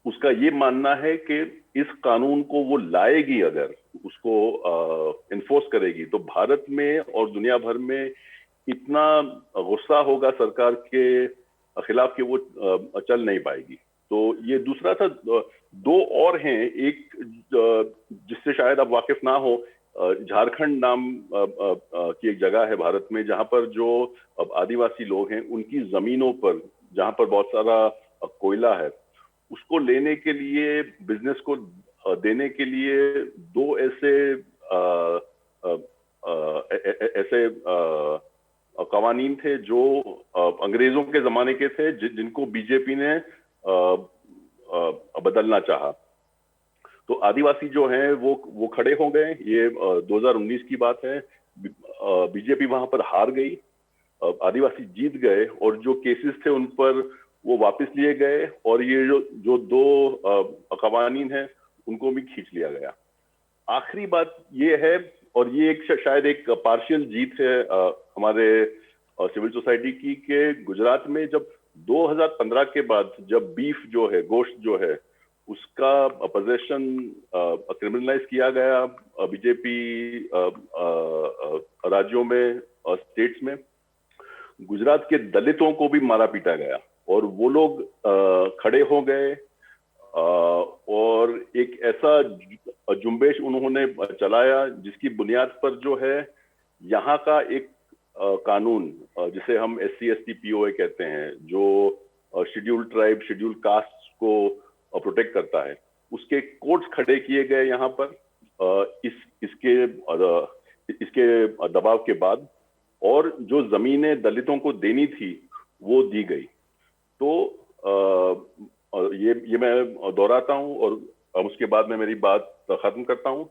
S7: उसका ये मानना है कि इस कानून को वो लाएगी, अगर उसको इन्फोर्स करेगी, तो भारत में और दुनिया भर में इतना गुस्सा होगा सरकार के खिलाफ कि वो चल नहीं पाएगी। तो ये दूसरा था। 2 और हैं, एक जिससे शायद आप वाकिफ ना हो, झारखंड नाम की एक जगह है भारत में, जहां पर जो आदिवासी लोग हैं उनकी जमीनों पर, जहां पर बहुत सारा कोयला है, उसको लेने के लिए, बिजनेस को देने के लिए 2 ऐसे कवानीन थे जो अंग्रेजों के जमाने के थे, जिनको बीजेपी ने बदलना चाहा। तो आदिवासी जो हैं वो खड़े हो गए। ये 2019 की बात है। बीजेपी वहां पर हार गई, आदिवासी जीत गए, और जो केसेस थे उन पर वो वापस लिए गए, और ये जो 2 कवानीन हैं उनको भी खींच लिया गया। आखिरी बात ये है, और ये एक शायद एक पार्शियल जीत है हमारे सिविल सोसाइटी की, कि गुजरात में जब 2015 के बाद जब बीफ जो है, गोश्त जो है, उसका पोजेशन क्रिमिनलाइज किया गया बीजेपी राज्यों में, स्टेट्स में, गुजरात के दलितों को भी मारा पीटा गया और वो लोग खड़े हो गए और एक ऐसा जुम्बेश उन्होंने चलाया जिसकी बुनियाद पर जो है यहाँ का एक कानून जिसे हम SC/ST POA कहते हैं, जो शेड्यूल ट्राइब शेड्यूल कास्ट को प्रोटेक्ट करता है, उसके कोर्ट्स खड़े किए गए यहाँ पर इसके दबाव के बाद, और जो जमीनें दलितों को देनी थी वो दी गई। तो ये मैं दोहराता हूँ और उसके बाद मैं मेरी बात खत्म करता हूँ।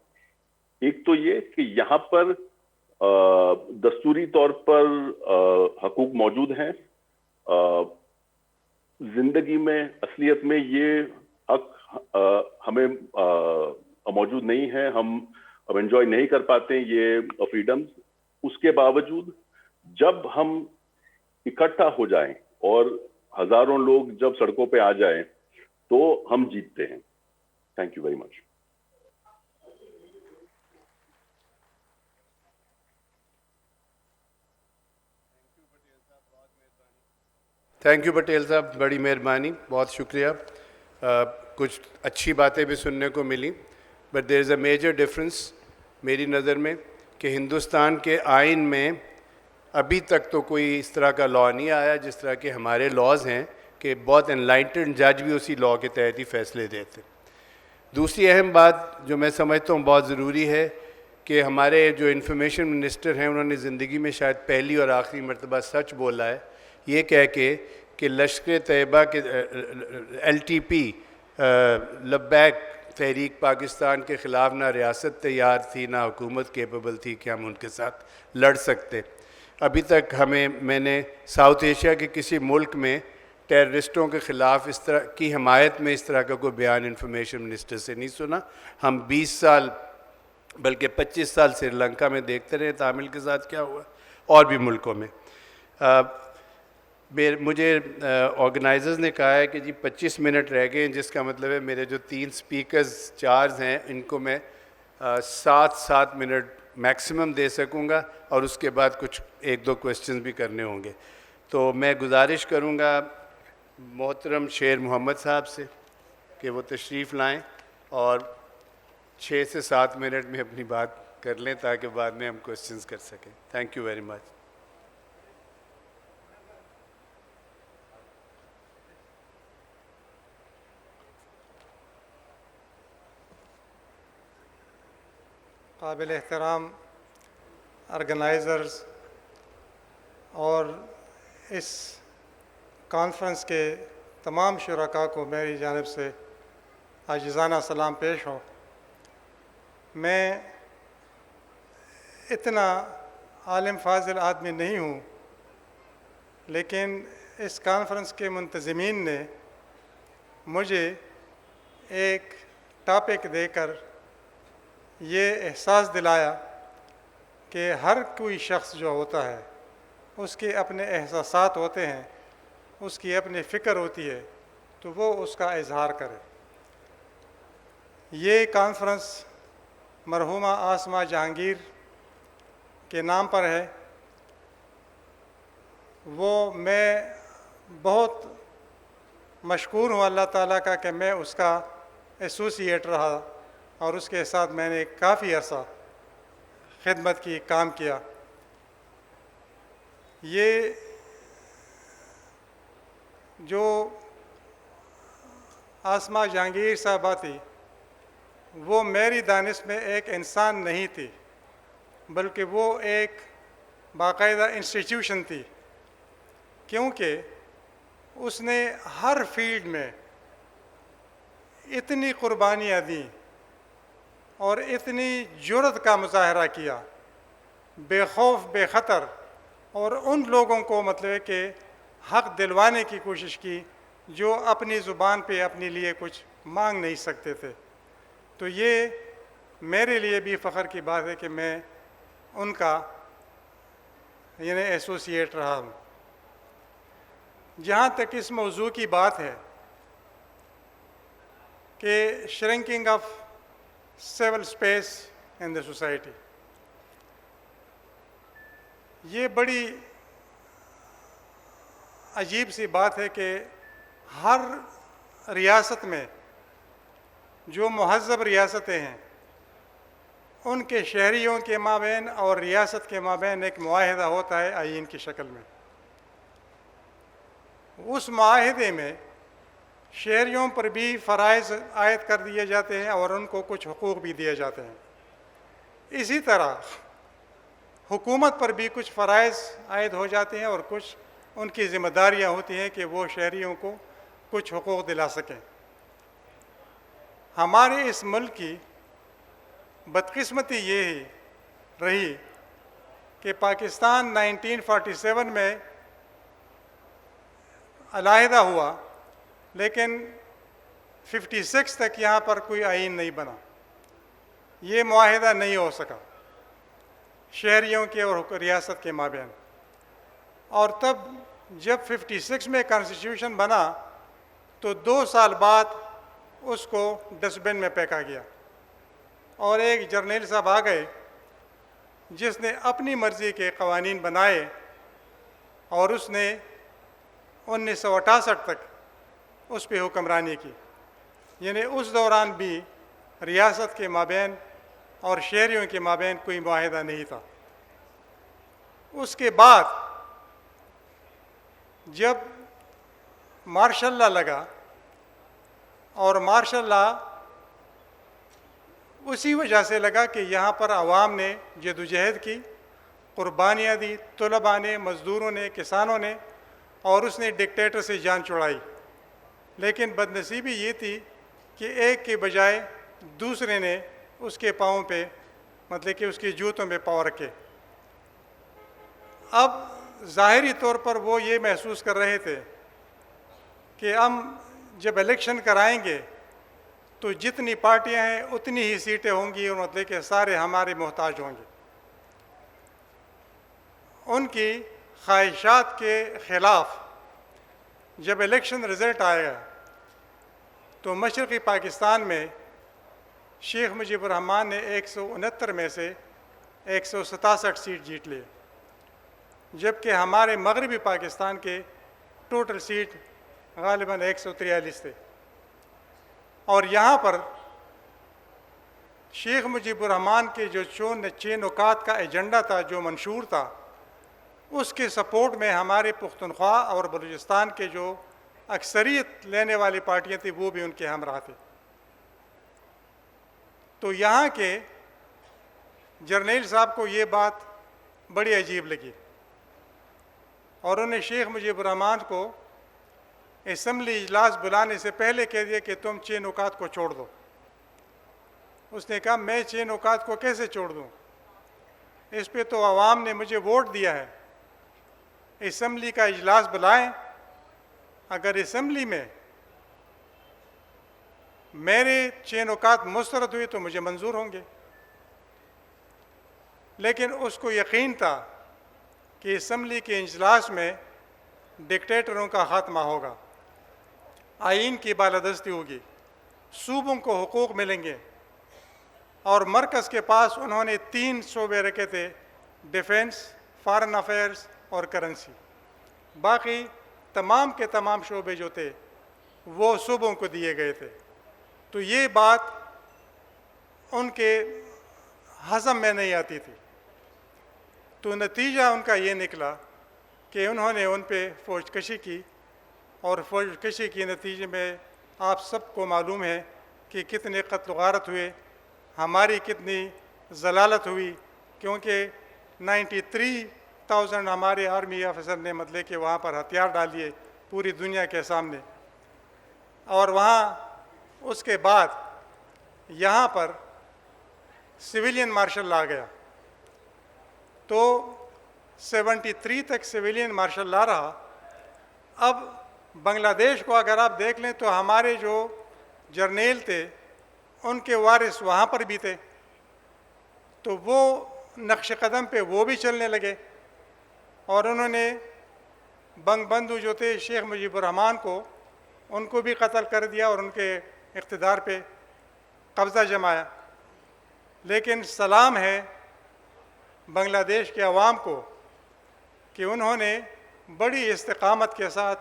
S7: एक तो ये कि यहाँ पर दस्तूरी तौर पर हकूक मौजूद हैं, जिंदगी में असलियत में ये हक हमें मौजूद नहीं है, हम अब एंजॉय नहीं कर पाते ये फ्रीडम्स। उसके बावजूद जब हम इकट्ठा हो जाएं और हजारों लोग जब सड़कों पे आ जाएं तो हम जीतते हैं। Thank you very much.
S1: Thank you Patel साहब, बड़ी मेहरबानी, बहुत शुक्रिया। कुछ अच्छी बातें भी सुनने को मिली, but there is a major difference मेरी नज़र में कि हिंदुस्तान के आइन में अभी तक तो कोई इस तरह का लॉ नहीं आया जिस तरह के हमारे लॉज हैं कि बहुत एनलाइटेंड जज भी उसी लॉ के तहत ही फैसले देते। दूसरी अहम बात जो मैं समझता हूँ बहुत ज़रूरी है कि हमारे जो इंफॉर्मेशन मिनिस्टर हैं उन्होंने ज़िंदगी में शायद पहली और आखिरी मरतबा सच बोला है, ये कह के कि लश्कर तैयबा के LTP लब्बैक तहरीक पाकिस्तान के ख़िलाफ़ ना रियासत तैयार थी ना हुकूमत केपेबल थी कि हम उनके साथ लड़ सकते। अभी तक मैंने साउथ एशिया के किसी मुल्क में टेररिस्टों के ख़िलाफ़ इस तरह की हमायत में इस तरह का कोई बयान इंफॉर्मेशन मिनिस्टर से नहीं सुना। हम 20 साल बल्कि 25 साल श्रीलंका में देखते रहे तामिल के साथ क्या हुआ, और भी मुल्कों में। मुझे ऑर्गेनाइजर्स ने कहा है कि जी 25 मिनट रह गए हैं, जिसका मतलब है मेरे जो 3 स्पीकर्स चार्ज हैं इनको मैं 7 मिनट मैक्सिमम दे सकूंगा और उसके बाद कुछ 1-2 क्वेश्चन भी करने होंगे। तो मैं गुजारिश करूंगा मोहतरम शेर मोहम्मद साहब से कि वो तशरीफ़ लाएं और 6 से 7 मिनट में अपनी बात कर लें ताकि बाद में हम क्वेश्चंस कर सकें। Thank you very much.
S8: काबिल एहतराम ऑर्गेनाइज़र्स और इस कॉन्फ्रेंस के तमाम शुरका को मेरी जानिब से आजिज़ाना सलाम पेश हो। मैं इतना आलिम फाजिल आदमी नहीं हूँ, लेकिन इस कॉन्फ्रेंस के मुंतज़मीन ने मुझे एक टॉपिक देकर ये एहसास दिलाया कि हर कोई शख्स जो होता है उसके अपने एहसासात होते हैं, उसकी अपनी फ़िक्र होती है, तो वो उसका इजहार करे। ये कॉन्फ्रेंस मरहूमा आसमा जहांगीर के नाम पर है। वो मैं बहुत मशकूर हूँ अल्लाह ताला का कि मैं उसका एसोसिएट रहा और उसके साथ मैंने काफ़ी अर्सा खिदमत की, काम किया। ये जो आसमा जहांगीर साहबा थी वो मेरी दानिश में एक इंसान नहीं थी, बल्कि वो एक बाकायदा इंस्टीट्यूशन थी, क्योंकि उसने हर फील्ड में इतनी कुर्बानियाँ दी और इतनी जुर्रत का मुजाहरा किया, बेखौफ बेखतर, और उन लोगों को मतलब कि हक़ दिलवाने की कोशिश की जो अपनी ज़ुबान पे अपने लिए कुछ मांग नहीं सकते थे। तो ये मेरे लिए भी फ़ख्र की बात है कि मैं उनका यानी एसोसिएट रहा हूँ। जहाँ तक इस मौजू की बात है कि shrinking of civil space in the society, ये बड़ी عجیب سی بات ہے کہ ہر ریاست میں جو مہذب ریاستیں ہیں ان کے شہریوں کے مابین اور ریاست کے مابین ایک معاہدہ ہوتا ہے آئین کی شکل میں. اس معاہدے میں شہریوں پر بھی فرائض عائد کر دیے جاتے ہیں اور ان کو کچھ حقوق بھی دیے جاتے ہیں. اسی طرح حکومت پر بھی کچھ فرائض عائد ہو جاتے ہیں اور کچھ ان کی ذمہ داریاں ہوتی ہیں کہ وہ شہریوں کو کچھ حقوق دلا سکیں. ہمارے اس ملک کی بدقسمتی یہ ہی رہی کہ پاکستان 1947 میں علیحدہ ہوا لیکن 56 تک یہاں پر کوئی آئین نہیں بنا. یہ معاہدہ نہیں ہو سکا شہریوں کے اور ریاست کے مابین. اور تب جب 56 میں کانسٹیٹیوشن بنا تو 2 سال بعد اس کو ڈسٹ بن میں پھینکا گیا اور ایک جرنیل صاحب آ گئے جس نے اپنی مرضی کے قوانین بنائے اور اس نے 1968 تک اس پہ حکمرانی کی. یعنی اس دوران بھی ریاست کے مابین اور شہریوں کے مابین کوئی معاہدہ نہیں تھا. اس کے بعد جب مارشل لا لگا اور مارشل لا اسی وجہ سے لگا کہ یہاں پر عوام نے جدوجہد کی، قربانیاں دی، طلباء نے، مزدوروں نے، کسانوں نے، اور اس نے ڈکٹیٹر سے جان چھڑائی. لیکن بدنصیبی یہ تھی کہ ایک کے بجائے دوسرے نے اس کے پاؤں پہ مطلب کہ اس کے جوتوں پہ پاؤں رکھے. اب ظاہری طور پر وہ یہ محسوس کر رہے تھے کہ ہم جب الیکشن کرائیں گے تو جتنی پارٹیاں ہیں اتنی ہی سیٹیں ہوں گی اور مطلب کہ سارے ہمارے محتاج ہوں گے. ان کی خواہشات کے خلاف جب الیکشن رزلٹ آئے گا تو مشرقی پاکستان میں شیخ مجیب الرحمن نے 169 میں سے 167 سیٹ جیت لیے، جبکہ ہمارے مغربی پاکستان کے ٹوٹل سیٹ غالباً 143 تھے. اور یہاں پر شیخ مجیب الرحمن کے جو 6 نکات کا ایجنڈا تھا جو منشور تھا اس کے سپورٹ میں ہمارے پختونخوا اور بلوچستان کے جو اکثریت لینے والی پارٹیاں تھیں وہ بھی ان کے ہمراہ تھے. تو یہاں کے جرنیل صاحب کو یہ بات بڑی عجیب لگی اور انہوں نے شیخ مجیب الرحمن کو اسمبلی اجلاس بلانے سے پہلے کہہ دیا کہ تم 6 نکات کو چھوڑ دو. اس نے کہا میں 6 نکات کو کیسے چھوڑ دوں، اس پہ تو عوام نے مجھے ووٹ دیا ہے. اسمبلی کا اجلاس بلائیں، اگر اسمبلی میں میرے 6 نکات مسترد ہوئے تو مجھے منظور ہوں گے. لیکن اس کو یقین تھا کہ اسمبلی کے اجلاس میں ڈکٹیٹروں کا خاتمہ ہوگا، آئین کی بالادستی ہوگی، صوبوں کو حقوق ملیں گے. اور مرکز کے پاس انہوں نے 3 شعبے رکھے تھے، ڈیفنس، فارن افیئرس اور کرنسی. باقی تمام کے تمام شعبے جو تھے وہ صوبوں کو دیے گئے تھے. تو یہ بات ان کے ہضم میں نہیں آتی تھی. تو نتیجہ ان کا یہ نکلا کہ انہوں نے ان پہ فوج کشی کی، اور فوج کشی کے نتیجے میں آپ سب کو معلوم ہے کہ کتنے قتل و غارت ہوئے، ہماری کتنی ضلالت ہوئی، کیونکہ 93,000 ہمارے آرمی آفیسر نے مطلب کہ وہاں پر ہتھیار ڈال دیے پوری دنیا کے سامنے. اور وہاں اس کے بعد یہاں پر سویلین مارشل لا گیا، تو 73 تک سویلین مارشل لا رہا. اب بنگلہ دیش کو اگر آپ دیکھ لیں تو ہمارے جو جرنیل تھے ان کے وارث وہاں پر بھی تھے، تو وہ نقش قدم پہ وہ بھی چلنے لگے اور انہوں نے بنگ بندھو جو تھے شیخ مجیب الرحمن کو، ان کو بھی قتل کر دیا اور ان کے اقتدار پہ قبضہ جمایا. لیکن سلام ہے بنگلہ دیش کے عوام کو کہ انہوں نے بڑی استقامت کے ساتھ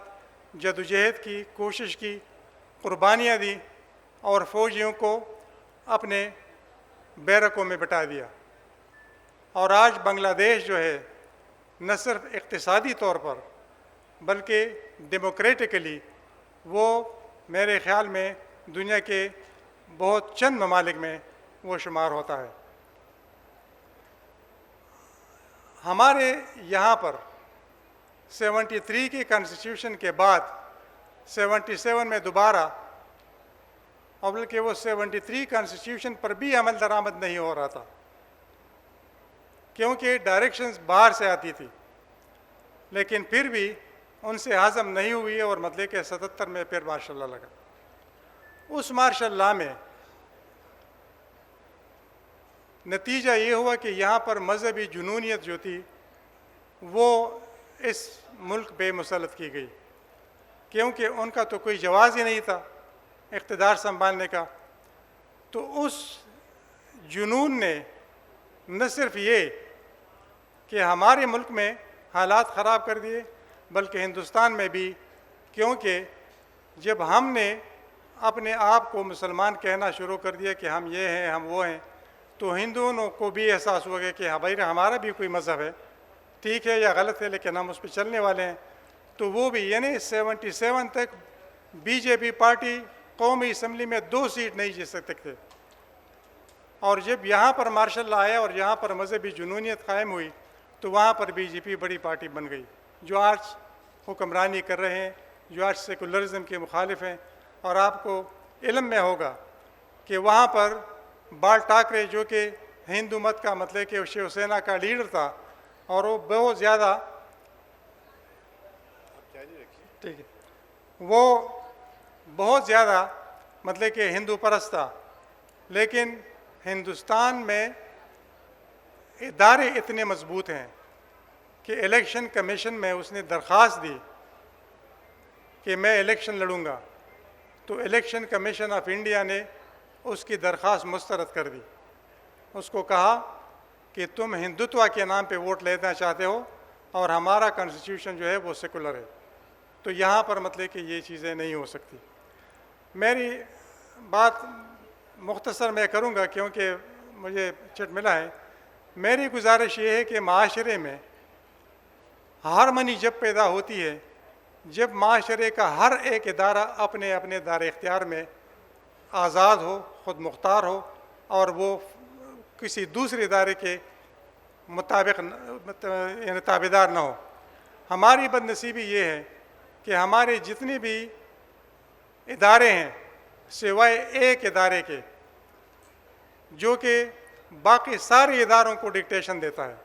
S8: جدوجہد کی، کوشش کی، قربانیاں دی اور فوجیوں کو اپنے بیرکوں میں بٹھا دیا. اور آج بنگلہ دیش جو ہے نہ صرف اقتصادی طور پر بلکہ ڈیموکریٹکلی وہ میرے خیال میں دنیا کے بہت چند ممالک میں وہ شمار ہوتا ہے. ہمارے یہاں پر 73 کی کانسٹیٹیوشن کے بعد 77 میں دوبارہ، اور بلکہ وہ 73 کانسٹیٹیوشن پر بھی عمل درآمد نہیں ہو رہا تھا کیونکہ ڈائریکشنز باہر سے آتی تھی، لیکن پھر بھی ان سے ہضم نہیں ہوئی اور مطلب کہ 77 میں پھر مارشل لا لگا. اس مارشل لا میں نتیجہ یہ ہوا کہ یہاں پر مذہبی جنونیت جو تھی وہ اس ملک پہ مسلط کی گئی، کیونکہ ان کا تو کوئی جواز ہی نہیں تھا اقتدار سنبھالنے کا. تو اس جنون نے نہ صرف یہ کہ ہمارے ملک میں حالات خراب کر دیے بلکہ ہندوستان میں بھی، کیونکہ جب ہم نے اپنے آپ کو مسلمان کہنا شروع کر دیا کہ ہم یہ ہیں ہم وہ ہیں، تو ہندوؤں کو بھی احساس ہو گیا کہ بھائی ہمارا بھی کوئی مذہب ہے، ٹھیک ہے یا غلط ہے لیکن ہم اس پہ چلنے والے ہیں. تو وہ بھی یعنی 77 تک بی جے پی پارٹی قومی اسمبلی میں 2 سیٹ نہیں جیت سکتے تھے، اور جب یہاں پر مارشل لا آیا اور یہاں پر مذہبی جنونیت قائم ہوئی تو وہاں پر بی جے پی بڑی پارٹی بن گئی، جو آج حکمرانی کر رہے ہیں، جو آج سیکولرزم کے مخالف ہیں. اور آپ کو علم میں ہوگا کہ وہاں پر بال ٹاکرے جو کہ ہندو مت کا مطلب کہ شیو سینا کا لیڈر تھا، اور وہ بہت زیادہ ٹھیک ہے وہ بہت زیادہ مطلب کہ ہندو پرست تھا، لیکن ہندوستان میں ادارے اتنے مضبوط ہیں کہ الیکشن کمیشن میں اس نے درخواست دی کہ میں الیکشن لڑوں گا، تو الیکشن کمیشن آف انڈیا نے اس کی درخواست مسترد کر دی. اس کو کہا کہ تم ہندوتوا کے نام پہ ووٹ لینا چاہتے ہو اور ہمارا کانسٹیٹیوشن جو ہے وہ سیکولر ہے، تو یہاں پر مطلب کہ یہ چیزیں نہیں ہو سکتی. میری بات مختصر میں کروں گا کیونکہ مجھے چٹ ملا ہے. میری گزارش یہ ہے کہ معاشرے میں ہارمنی جب پیدا ہوتی ہے جب معاشرے کا ہر ایک ادارہ اپنے اپنے دار اختیار میں آزاد ہو، خود مختار ہو، اور وہ کسی دوسرے ادارے کے مطابق یعنی تابعدار نہ ہو. ہماری بد نصیبی یہ ہے کہ ہمارے جتنے بھی ادارے ہیں سوائے ایک ادارے کے جو کہ باقی سارے اداروں کو ڈکٹیشن دیتا ہے.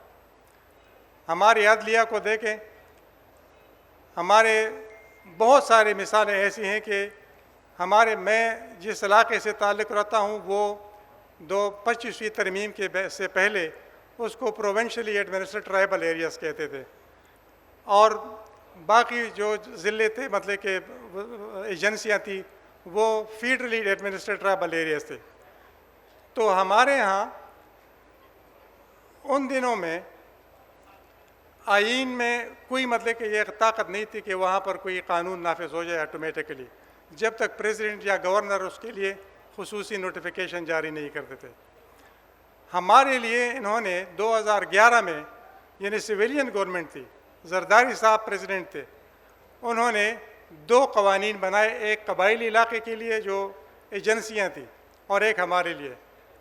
S8: ہماری عدلیہ کو دیکھیں، ہمارے بہت سارے مثالیں ایسی ہیں کہ میں جس علاقے سے تعلق رکھتا ہوں وہ 25ویں ترمیم کے سے پہلے اس کو پروونشلی ایڈمنسٹریڈ ٹرائبل ایریاز کہتے تھے، اور باقی جو ضلع تھے مطلب کہ ایجنسیاں تھیں وہ فیڈرلی ایڈمنسٹریڈ ٹرائبل ایریاز تھے. تو ہمارے ہاں ان دنوں میں آئین میں کوئی مطلب کہ یہ طاقت نہیں تھی کہ وہاں پر کوئی قانون نافذ ہو جائے آٹومیٹکلی جب تک پریزیڈنٹ یا گورنر اس کے لیے خصوصی نوٹیفیکیشن جاری نہیں کرتے تھے. ہمارے لیے انہوں نے 2011 میں یعنی سویلین گورنمنٹ تھی، زرداری صاحب پریزیڈنٹ تھے، انہوں نے 2 قوانین بنائے، ایک قبائلی علاقے کے لیے جو ایجنسیاں تھیں اور ایک ہمارے لیے،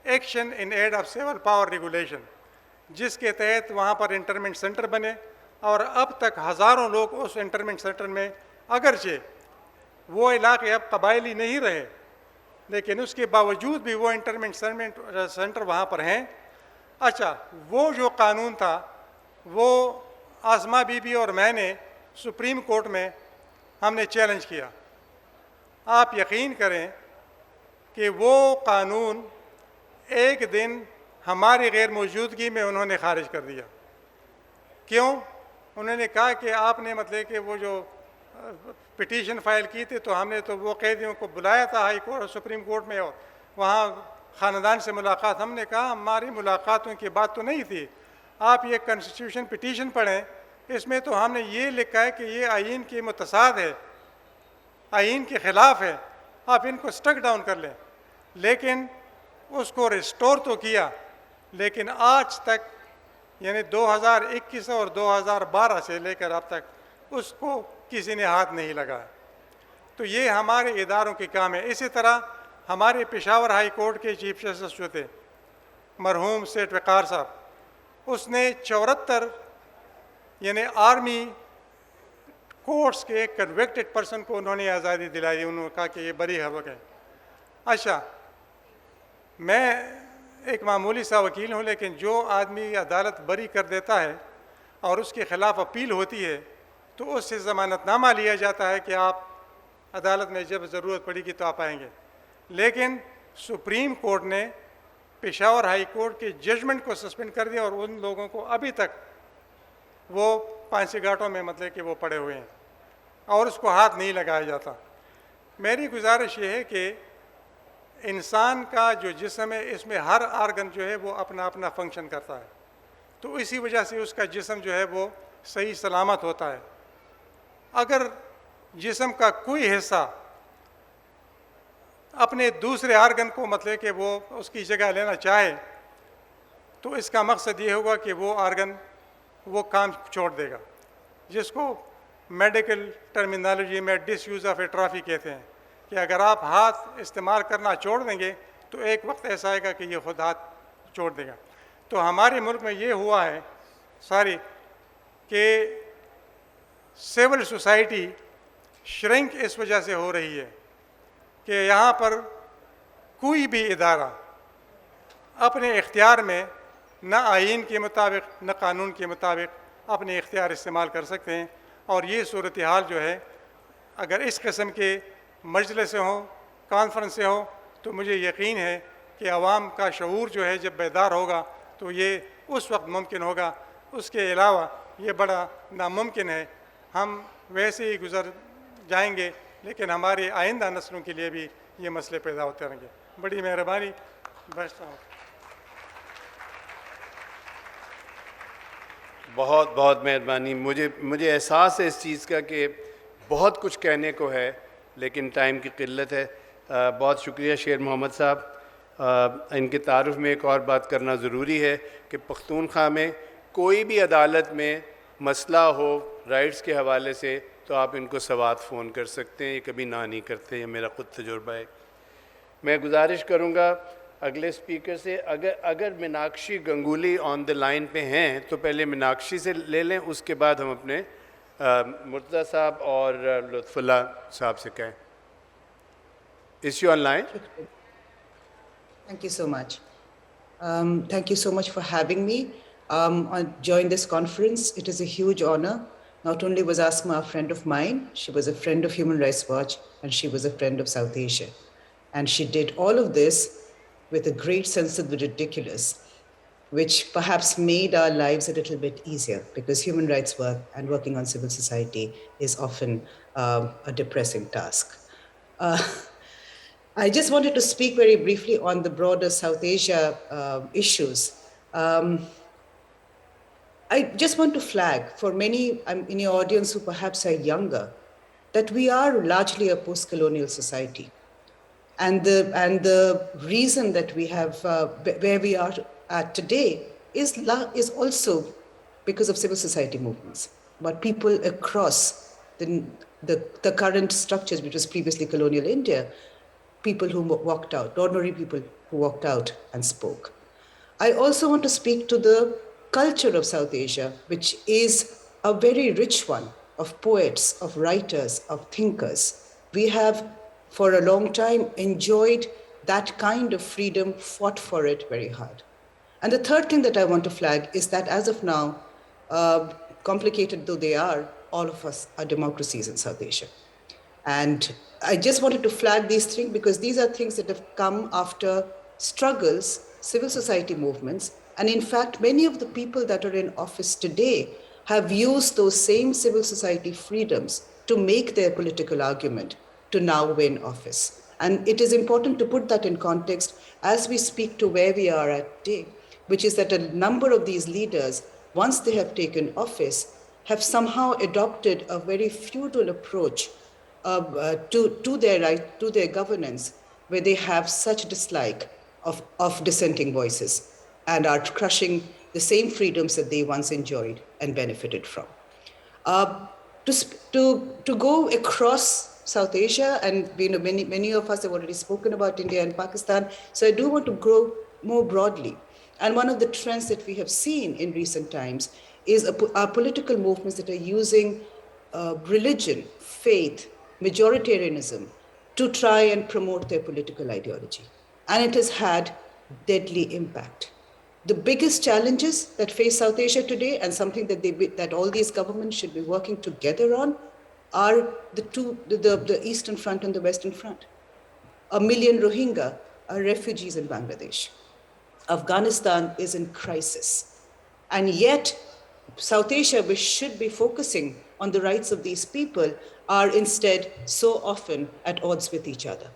S8: action in aid of civil power regulation, جس کے تحت وہاں پر انٹرمنٹ سینٹر بنے، اور اب تک ہزاروں لوگ اس انٹرمنٹ سینٹر میں، اگرچہ وہ علاقے اب قبائلی نہیں رہے لیکن اس کے باوجود بھی وہ انٹرمنٹ سینٹر وہاں پر ہیں. اچھا، وہ جو قانون تھا وہ آسما بی بی اور میں نے سپریم کورٹ میں ہم نے چیلنج کیا. آپ یقین کریں کہ وہ قانون ایک دن ہماری غیر موجودگی میں انہوں نے خارج کر دیا. کیوں؟ انہوں نے کہا کہ آپ نے مطلب کہ وہ جو پٹیشن فائل کی تھی تو ہم نے تو وہ قیدیوں کو بلایا تھا ہائی کورٹ اور سپریم کورٹ میں، اور وہاں خاندان سے ملاقات. ہم نے کہا ہماری ملاقاتوں کی بات تو نہیں تھی، آپ یہ کنسٹیٹیوشن پٹیشن پڑھیں اس میں تو ہم نے یہ لکھا ہے کہ یہ آئین کے متصاد ہے، آئین کے خلاف ہے، آپ ان کو سٹک ڈاؤن کر لیں، لیکن اس کو ریسٹور تو کیا، لیکن آج تک یعنی 2021 اور 2012 سے لے کر اب تک اس کو کسی نے ہاتھ نہیں لگایا. تو یہ ہمارے اداروں کے کام ہے. اسی طرح ہمارے پشاور ہائی کورٹ کے چیف جسٹس جو تھے مرحوم سیٹھ وقار صاحب، اس نے 74 یعنی آرمی کورٹس کے کنوکٹڈ پرسن کو انہوں نے آزادی دلائی. انہوں نے کہا کہ یہ بری حق ہے. اچھا، میں ایک معمولی سا وکیل ہوں، لیکن جو آدمی عدالت بری کر دیتا ہے اور اس کے خلاف اپیل ہوتی ہے تو اس سے ضمانت نامہ لیا جاتا ہے کہ آپ عدالت میں جب ضرورت پڑے گی تو آپ آئیں گے. لیکن سپریم کورٹ نے پشاور ہائی کورٹ کے ججمنٹ کو سسپینڈ کر دیا اور ان لوگوں کو ابھی تک وہ پانسی گھاٹوں میں مطلب کہ وہ پڑے ہوئے ہیں اور اس کو ہاتھ نہیں لگایا جاتا. میری گزارش یہ ہے کہ انسان کا جو جسم ہے اس میں ہر آرگن جو ہے وہ اپنا اپنا فنکشن کرتا ہے، تو اسی وجہ سے اس کا جسم جو ہے وہ صحیح سلامت ہوتا ہے. اگر جسم کا کوئی حصہ اپنے دوسرے آرگن کو مطلب کہ وہ اس کی جگہ لینا چاہے تو اس کا مقصد یہ ہوگا کہ وہ آرگن وہ کام چھوڑ دے گا، جس کو میڈیکل ٹرمینالوجی میں ڈس یوز آف ایٹرافی کہتے ہیں کہ اگر آپ ہاتھ استعمال کرنا چھوڑ دیں گے تو ایک وقت ایسا آئے گا کہ یہ خود ہاتھ چھوڑ دے گا. تو ہمارے ملک میں یہ ہوا ہے ساری کہ سول سوسائٹی شرنک اس وجہ سے ہو رہی ہے کہ یہاں پر کوئی بھی ادارہ اپنے اختیار میں نہ آئین کے مطابق نہ قانون کے مطابق اپنے اختیار استعمال کر سکتے ہیں. اور یہ صورتحال جو ہے اگر اس قسم کے مجلس سے ہوں، کانفرنس سے ہوں، تو مجھے یقین ہے کہ عوام کا شعور جو ہے جب بیدار ہوگا تو یہ اس وقت ممکن ہوگا. اس کے علاوہ یہ بڑا ناممکن ہے. ہم ویسے ہی گزر جائیں گے لیکن ہمارے آئندہ نسلوں کے لیے بھی یہ مسئلے پیدا ہوتے رہیں گے. بڑی مہربانی. بیٹھتا ہوں.
S1: بہت بہت مہربانی. مجھے احساس ہے اس چیز کا کہ بہت کچھ کہنے کو ہے لیکن ٹائم کی قلت ہے. بہت شکریہ شیر محمد صاحب. ان کے تعارف میں ایک اور بات کرنا ضروری ہے کہ پختونخوا میں کوئی بھی عدالت میں مسئلہ ہو رائٹس کے حوالے سے تو آپ ان کو سوات فون کر سکتے ہیں. یہ کبھی نہ نہیں کرتے، یہ میرا خود تجربہ ہے. میں گزارش کروں گا اگلے اسپیکر سے، اگر میناکشی گنگولی آن دا لائن پہ ہیں تو پہلے میناکشی سے لے لیں، اس کے بعد ہم اپنے مرتضیٰ صاحب اور لطف اللہ صاحب سے کہیں. Is she online?
S9: Thank you so much. Thank you so much for having me. Join this conference. It is a huge honor. Not only was Asma a friend of mine, she was a friend of Human Rights Watch and she was a friend of South Asia. And she did all of this with a great sense of the ridiculous, which perhaps made our lives a little bit easier because human rights work and working on civil society is often a depressing task. I just wanted to speak very briefly on the broader South Asia issues. I just want to flag for many in your audience who perhaps are younger that we are largely a post-colonial society. And the reason that we have where we are at today is also because of civil society movements, but people across the current structures, which was previously colonial India, people who walked out, ordinary people who walked out and spoke. I also want to speak to the culture of South Asia, which is a very rich one of poets, of writers, of thinkers. We have for a long time enjoyed that kind of freedom, fought for it very hard. And the third thing that I want to flag is that as of now, complicated though they are, all of us are democracies in South Asia. And I just wanted to flag these things because these are things that have come after struggles, civil society movements, and in fact, many of the people that are in office today have used those same civil society freedoms to make their political argument to now win office. And it is important to put that in context as we speak to where we are at today, which is that a number of these leaders, once they have taken office, have somehow adopted a very feudal approach to their governance, where they have such dislike of dissenting voices and are crushing the same freedoms that they once enjoyed and benefited from. To go across South Asia, and many of us have already spoken about India and Pakistan, so I do want to grow more broadly. And one of the trends that we have seen in recent times is our political movements that are using religion, faith, majoritarianism to try and promote their political ideology. And it has had deadly impact. The biggest challenges that face South Asia today, and something that all these governments should be working together on, are the Eastern Front and the Western Front. 1 million Rohingya are refugees in Bangladesh. Afghanistan is in crisis. And yet, South Asia, which should be focusing on the rights of these people, are instead so often at odds with each other.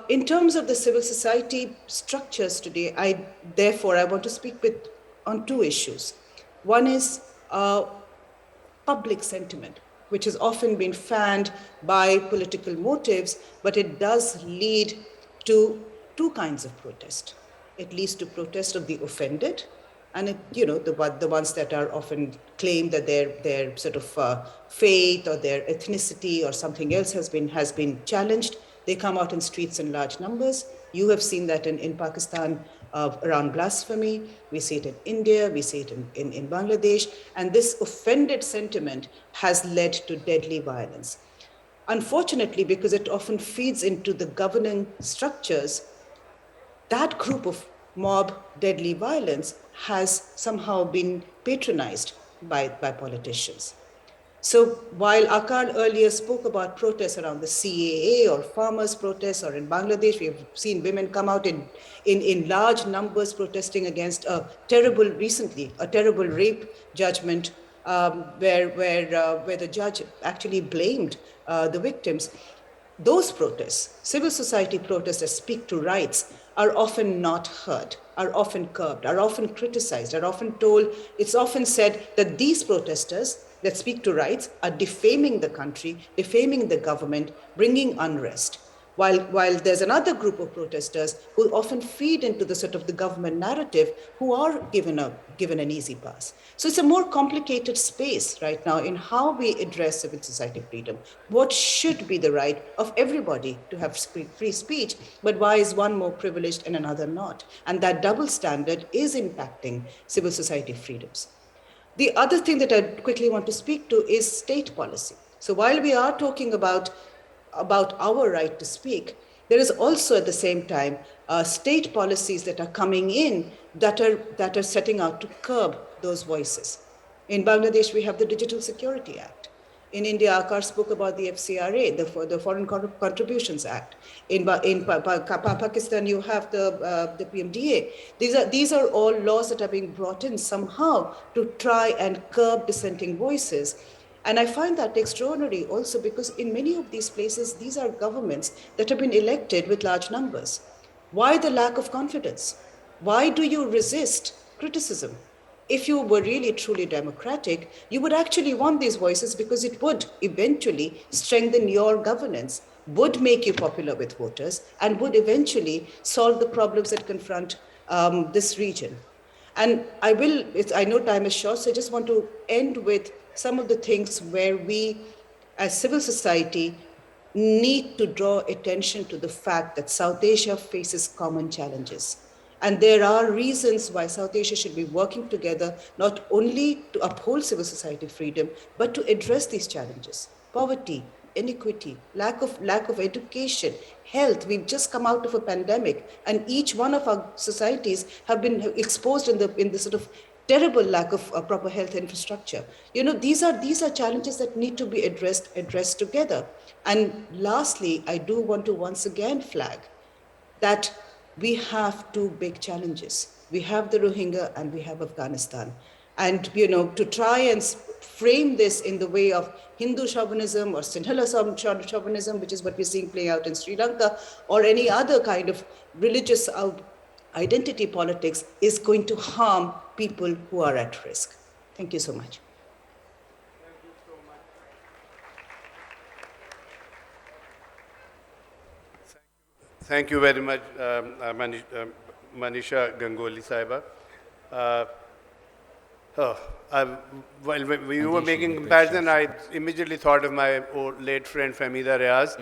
S9: In terms of the civil society structures today, I want to speak on two issues. One is public sentiment, which has often been fanned by political motives, but it does lead to two kinds of protest. It leads to protest of the offended, and the ones that are often claimed that their sort of faith or their ethnicity or something else has been challenged. They come out in streets in large numbers. You have seen that in Pakistan around blasphemy. We see it in India. We see it in Bangladesh. And this offended sentiment has led to deadly violence. Unfortunately, because it often feeds into the governing structures, that group of mob deadly violence has somehow been patronized by politicians. So while Akal earlier spoke about protests around the CAA or farmers' protests, or in Bangladesh, we have seen women come out in large numbers protesting against a terrible rape judgment where the judge actually blamed the victims. Those protests, civil society protests that speak to rights, are often not heard, are often curbed, are often criticized, are often told, it's often said that these protesters that speak to rights are defaming the country, defaming the government, bringing unrest. While there's another group of protesters who often feed into the sort of the government narrative, who are given an easy pass. So it's a more complicated space right now in how we address civil society freedom. What should be the right of everybody to have free speech, but why is one more privileged and another not? And that double standard is impacting civil society freedoms. The other thing that I quickly want to speak to is state policy. So while we are talking about our right to speak, there is also at the same time state policies that are coming in that are setting out to curb those voices. In Bangladesh, we have the Digital Security Act. In India, Akar spoke about the FCRA, the Foreign Contributions Act. In Pakistan, you have the PMDA. These are all laws that are being brought in somehow to try and curb dissenting voices. And I find that extraordinary also because in many of these places, these are governments that have been elected with large numbers. Why the lack of confidence? Why do you resist criticism? If you were really truly democratic, you would actually want these voices because it would eventually strengthen your governance, would make you popular with voters, and would eventually solve the problems that confront this region. And I know time is short, so I just want to end with some of the things where we, as civil society, need to draw attention to the fact that South Asia faces common challenges. And there are reasons why South Asia should be working together, not only to uphold civil society freedom, but to address these challenges. Poverty, inequity, lack of education, health. We've just come out of a pandemic, and each one of our societies have been exposed in the sort of terrible lack of proper health infrastructure. These are challenges that need to be addressed together. And lastly, I do want to once again flag that we have two big challenges. We have the Rohingya and we have Afghanistan. And, to try and frame this in the way of Hindu chauvinism or Sinhala chauvinism, which is what we're seeing playing out in Sri Lanka, or any other kind of religious identity politics, is going to harm people who are at risk. Thank you so much.
S1: Thank you very much, Manisha Gangoli Saiba. While you were making comparison, I immediately thought of my old late friend Fahmida Riaz,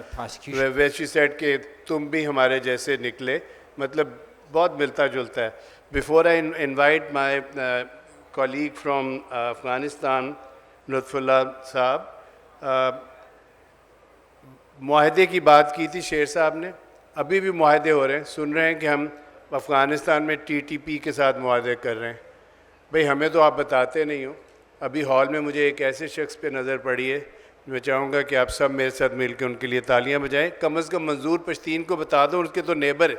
S1: where she said कि तुम भी हमारे जैसे निकले, मतलब बहुत मिलता जुलता है. Before I invite my colleague from Afghanistan, Lutfullah Saab, मुआहदे की बात की थी शेर साहब ने. अभी भी मुआहदे हो रहे हैं. सुन रहे हैं कि हम अफ़गानिस्तान में TTP के साथ मुआहदे कर रहे हैं. भाई हमें तो आप बताते नहीं हो. अभी हॉल में मुझे एक ऐसे शख्स पे नज़र पड़ी है, मैं चाहूँगा कि आप सब मेरे साथ मिलकर उनके लिए तालियां बजाएं. कम से कम मंजूर पश्तीन को बता दो, उसके तो नेबर है.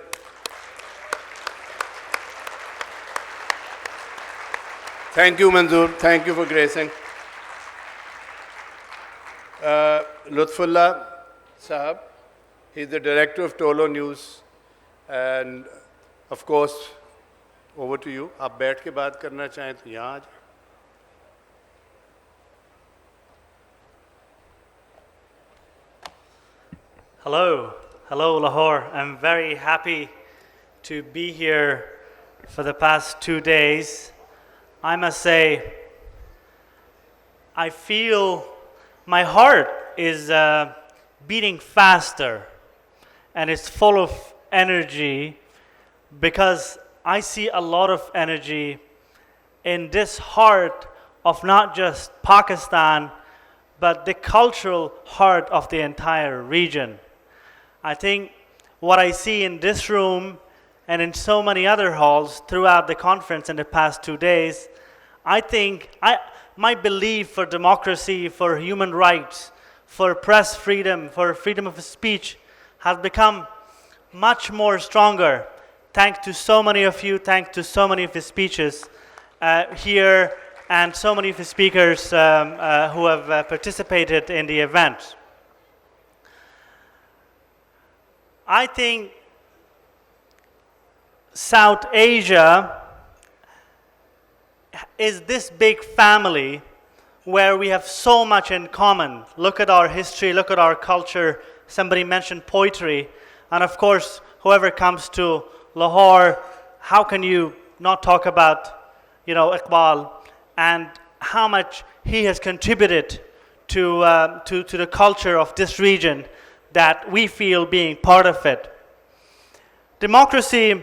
S1: थैंक यू मंजूर, thank you for gracing. Lutfullah Sahab, he is the director of Tolo News, and of course, over to you. आप बैठ के बात करना चाहें तो यहाँ आ जाए.
S10: Hello Lahore. I'm very happy to be here for the past 2 days. I must say, I feel my heart is beating faster and it's full of energy because I see a lot of energy in this heart of not just Pakistan, but the cultural heart of the entire region. I think what I see in this room and in so many other halls throughout the conference in the past 2 days, I think my belief for democracy, for human rights, for press freedom, for freedom of speech has become much more stronger thanks to so many of you, thanks to so many of the speeches here and so many of the speakers who have participated in the event. I think South Asia is this big family where we have so much in common. Look at our history, look at our culture. Somebody mentioned poetry. And of course, whoever comes to Lahore, how can you not talk about, Iqbal and how much he has contributed to the culture of this region that we feel being part of it. Democracy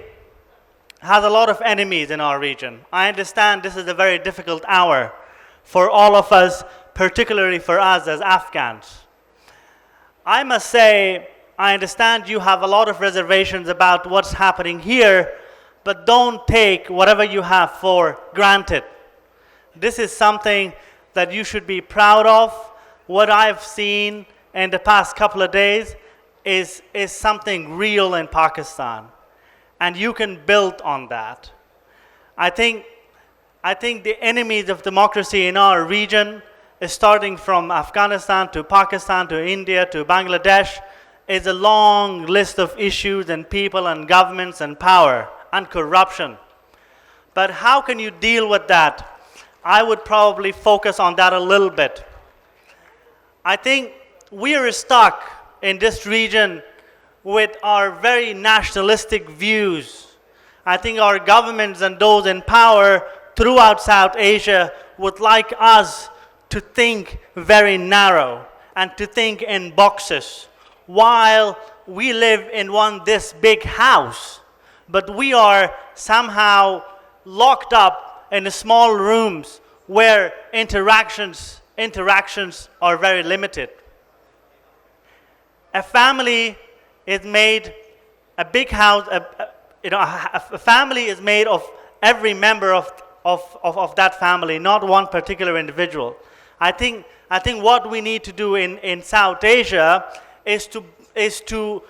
S10: has a lot of enemies in our region. I understand this is a very difficult hour for all of us, particularly for us as Afghans. I must say, I understand you have a lot of reservations about what's happening here, but don't take whatever you have for granted. This is something that you should be proud of. What I've seen in the past couple of days is something real in Pakistan. And you can build on that. I think the enemies of democracy in our region, starting from Afghanistan to Pakistan to India to Bangladesh, is a long list of issues and people and governments and power and corruption. But how can you deal with that? I would probably focus on that a little bit. I think we are stuck in this region with our very nationalistic views. I think our governments and those in power throughout South Asia would like us to think very narrow and to think in boxes, while we live in this big house, but we are somehow locked up in the small rooms where interactions are very limited. A family is made, a big house, a family is made of every member of that family, not one particular individual. I think what we need to do in South Asia is to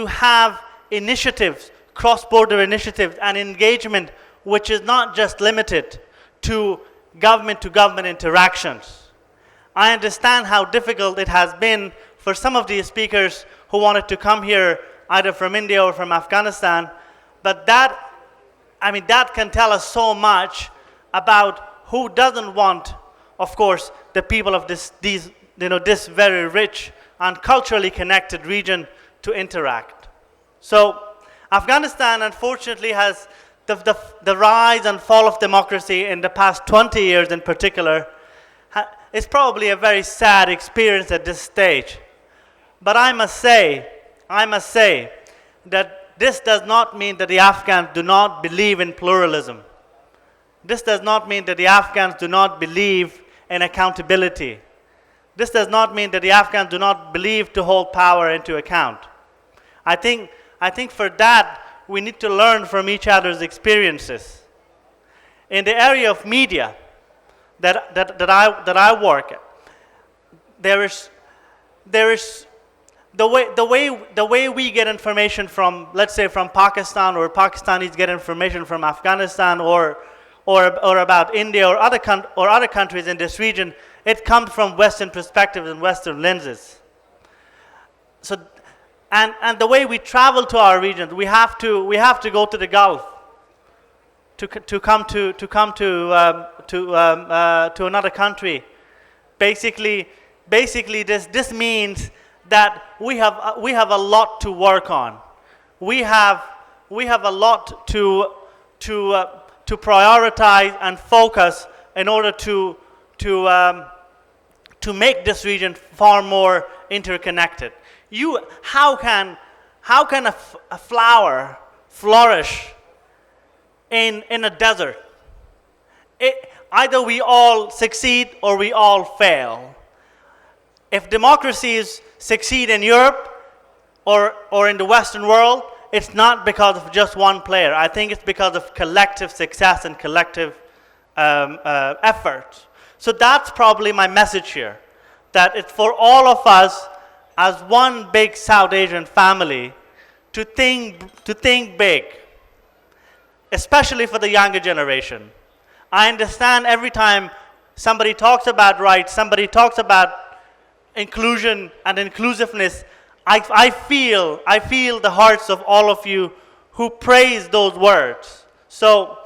S10: have initiatives, cross-border initiatives and engagement which is not just limited to government interactions. I understand how difficult it has been for some of the speakers who wanted to come here either from India or from Afghanistan, but that can tell us so much about who doesn't want, of course, the people of this very rich and culturally connected region to interact. So Afghanistan, unfortunately, has the rise and fall of democracy in the past 20 years in particular is probably a very sad experience at this stage. But I must say that this does not mean that the Afghans do not believe in pluralism. This does not mean that the Afghans do not believe in accountability. This does not mean that the Afghans do not believe to hold power into account. I think for that, we need to learn from each other's experiences. In the area of media that I work at, there is the way we get information from, let's say, from Pakistan, or Pakistanis get information from Afghanistan, or about India or other countries in this region, it comes from Western perspectives and Western lenses. So, and the way we travel to our region, we have to go to the Gulf to come to another country. Basically, this means that we have a lot to work on. We have a lot to prioritize and focus in order to make this region far more interconnected. How can a flower flourish in a desert? Either we all succeed or we all fail. If democracies succeed in Europe or in the Western world, it's not because of just one player. I think it's because of collective success and collective effort. So that's probably my message here, that it's for all of us as one big South Asian family to think big, especially for the younger generation. I understand every time somebody talks about rights, somebody talks about inclusion and inclusiveness, I feel the hearts of all of you who praise those words. So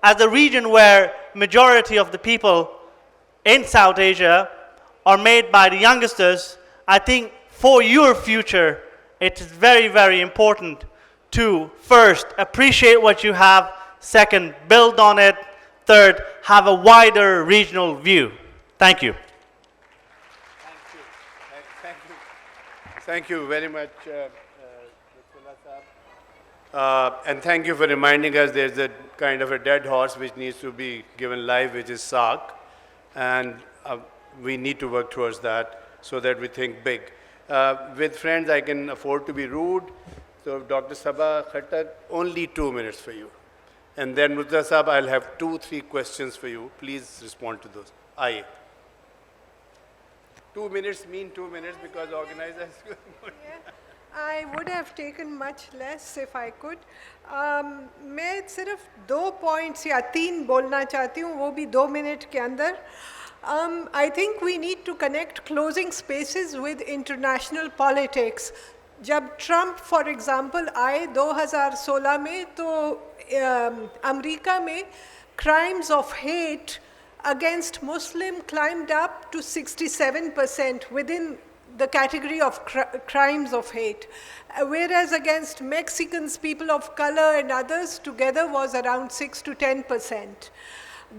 S10: as a region where majority of the people in South Asia are made by the youngsters, I think for your future, it is very, very important to first appreciate what you have, second, build on it, third, have a wider regional view. Thank you.
S1: Thank you very much, and thank you for reminding us there's a kind of a dead horse which needs to be given life, which is SAARC, and we need to work towards that so that we think big. With friends, I can afford to be rude. So Dr. Sabah Khattak, only 2 minutes for you. And then Murtaza Sahab, I'll have 2-3 questions for you. Please respond to those. Aye. 2 minutes mean 2 minutes because organizers.
S4: I would have taken much less if I could. मैं सिर्फ 2 points या 3 बोलना चाहती हूँ, वो भी 2 minute के अंदर. I think we need to connect closing spaces with international politics. जब ट्रम्प फॉर एग्जांपल आए 2016 में, तो अमेरिका में crimes of hate against Muslim climbed up to 67% within the category of crimes of hate, whereas against Mexicans, people of color and others together was around 6 to 10%.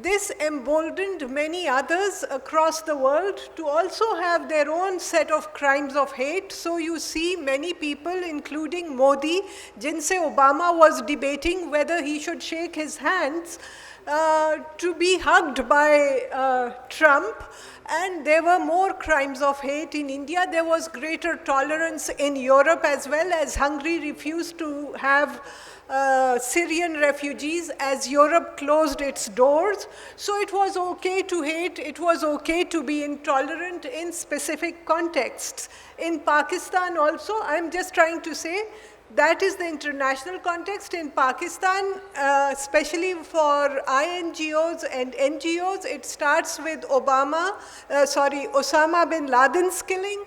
S4: This emboldened many others across the world to also have their own set of crimes of hate. So you see many people, including Modi, jinse Obama was debating whether he should shake his hands to be hugged by Trump. And there were more crimes of hate in India. There was greater tolerance in Europe as well, as Hungary refused to have Syrian refugees as Europe closed its doors. So it was okay to hate, it was okay to be intolerant in specific contexts. In Pakistan also, I'm just trying to say, that is the international context. In Pakistan, especially for INGOs and NGOs, it starts with Osama bin Laden's killing,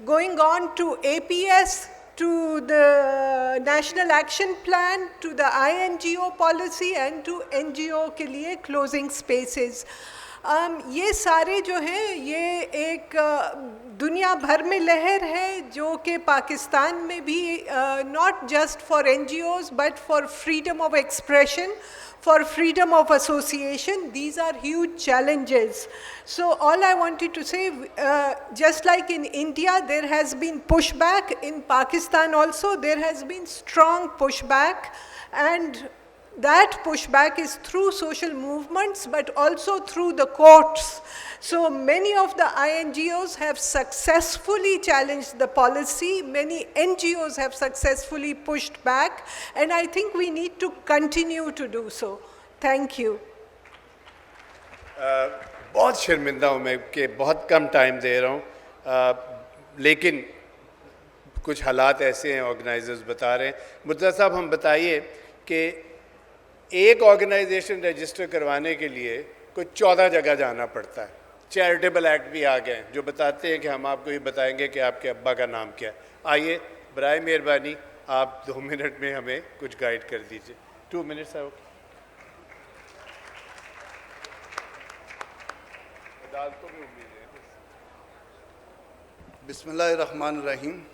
S4: going on to APS, to the National Action Plan, to the INGO policy, and to NGO ke liye closing spaces. یہ سارے جو ہیں یہ ایک دنیا بھر میں لہر ہے جو کہ پاکستان میں بھی not just for NGOs but for freedom of expression, for freedom of association. These are huge challenges. So all I wanted to say, just like in India there has been pushback, in Pakistan also there has been strong pushback, and that pushback is through social movements but also through the courts. So many of the INGOs have successfully challenged the policy, many NGOs have successfully pushed back, and I think we need to continue to do so. Thank you.
S1: بہت شرمندہ ہوں میں کہ بہت کم time دے رہا ہوں، لیکن کچھ حالات ایسے ہیں آرگنائزرز بتا رہے ہیں. مرتضیٰ صاحب ہم بتائیے کہ ایک آرگنائزیشن رجسٹر کروانے کے لیے کوئی 14 جگہ جانا پڑتا ہے. چیریٹیبل ایکٹ بھی آ گئے ہیں جو بتاتے ہیں کہ ہم آپ کو یہ بتائیں گے کہ آپ کے ابا کا نام کیا ہے. آئیے برائے مہربانی آپ 2 منٹ میں ہمیں کچھ گائیڈ کر دیجیے. 2 منٹس ہے.
S11: بسم اللہ الرحمن الرحیم.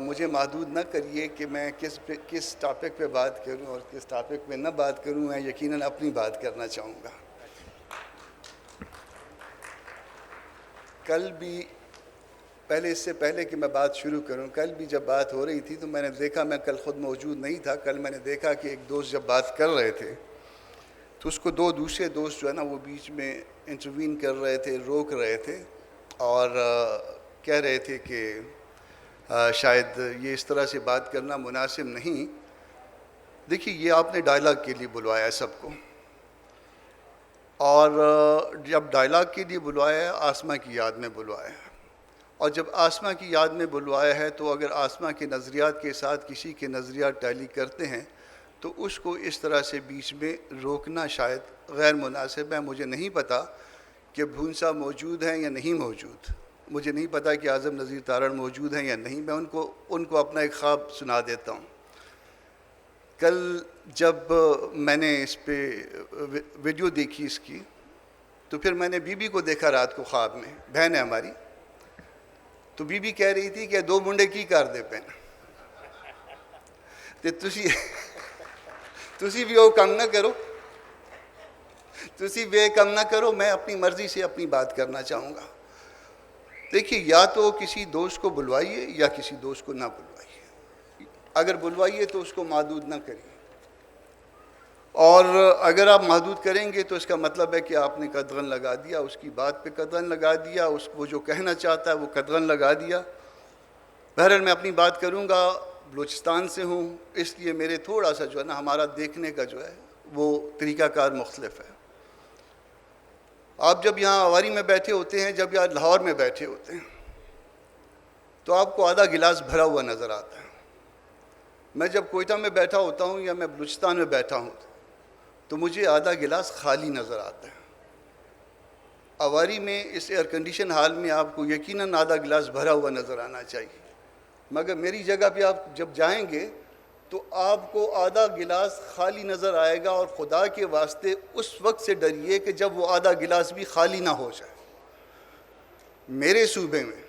S11: مجھے محدود نہ کریے کہ میں کس ٹاپک پہ بات کروں اور کس ٹاپک پہ نہ بات کروں. میں یقیناً اپنی بات کرنا چاہوں گا. کل بھی اس سے پہلے کہ میں بات شروع کروں، کل بھی جب بات ہو رہی تھی تو میں نے دیکھا، میں کل خود موجود نہیں تھا، کل میں نے دیکھا کہ ایک دوست جب بات کر رہے تھے تو اس کو 2 دوسرے دوست جو ہے نا وہ بیچ میں انٹروین کر رہے تھے، روک رہے تھے اور کہہ رہے تھے کہ شاید یہ اس طرح سے بات کرنا مناسب نہیں. دیکھیے یہ آپ نے ڈائلاگ کے لیے بلوایا سب کو، اور جب ڈائلاگ کے لیے بلوایا ہے آسما کی یاد میں بلوایا ہے، اور جب آسما کی یاد میں بلوایا ہے تو اگر آسما کے نظریات کے ساتھ کسی کے نظریات ٹیلی کرتے ہیں تو اس کو اس طرح سے بیچ میں روکنا شاید غیر مناسب ہے. مجھے نہیں پتا کہ بھون صاحب موجود ہیں یا نہیں موجود، مجھے نہیں پتا کہ اعظم نذیر تارڑ موجود ہیں یا نہیں. میں ان کو اپنا ایک خواب سنا دیتا ہوں. کل جب میں نے اس پہ ویڈیو دیکھی اس کی تو پھر میں نے بی بی کو دیکھا رات کو خواب میں، بہن ہے ہماری. تو بی بی کہہ رہی تھی کہ 2 منڈے کی کر دے پین تے تسی بھی وہ کم نہ کرو، تسی بھی کم نہ کرو. میں اپنی مرضی سے اپنی بات کرنا چاہوں گا. دیکھیے یا تو کسی دوست کو بلوائیے یا کسی دوست کو نہ بلوائیے. اگر بلوائیے تو اس کو محدود نہ کریے، اور اگر آپ محدود کریں گے تو اس کا مطلب ہے کہ آپ نے قدغن لگا دیا، اس کی بات پہ قدغن لگا دیا، اس کو جو کہنا چاہتا ہے وہ قدغن لگا دیا. بہرحال میں اپنی بات کروں گا. بلوچستان سے ہوں اس لیے میرے تھوڑا سا جو ہے نا ہمارا دیکھنے کا جو ہے وہ طریقہ کار مختلف ہے. آپ جب یہاں آواری میں بیٹھے ہوتے ہیں، جب یہاں لاہور میں بیٹھے ہوتے ہیں تو آپ کو آدھا گلاس بھرا ہوا نظر آتا ہے. میں جب کوئٹہ میں بیٹھا ہوتا ہوں یا میں بلوچستان میں بیٹھا ہوں تو مجھے آدھا گلاس خالی نظر آتا ہے. آواری میں اس ایئر کنڈیشن ہال میں آپ کو یقیناً آدھا گلاس بھرا ہوا نظر آنا چاہیے، مگر میری جگہ پہ آپ جب جائیں گے تو آپ کو آدھا گلاس خالی نظر آئے گا، اور خدا کے واسطے اس وقت سے ڈریے کہ جب وہ آدھا گلاس بھی خالی نہ ہو جائے. میرے صوبے میں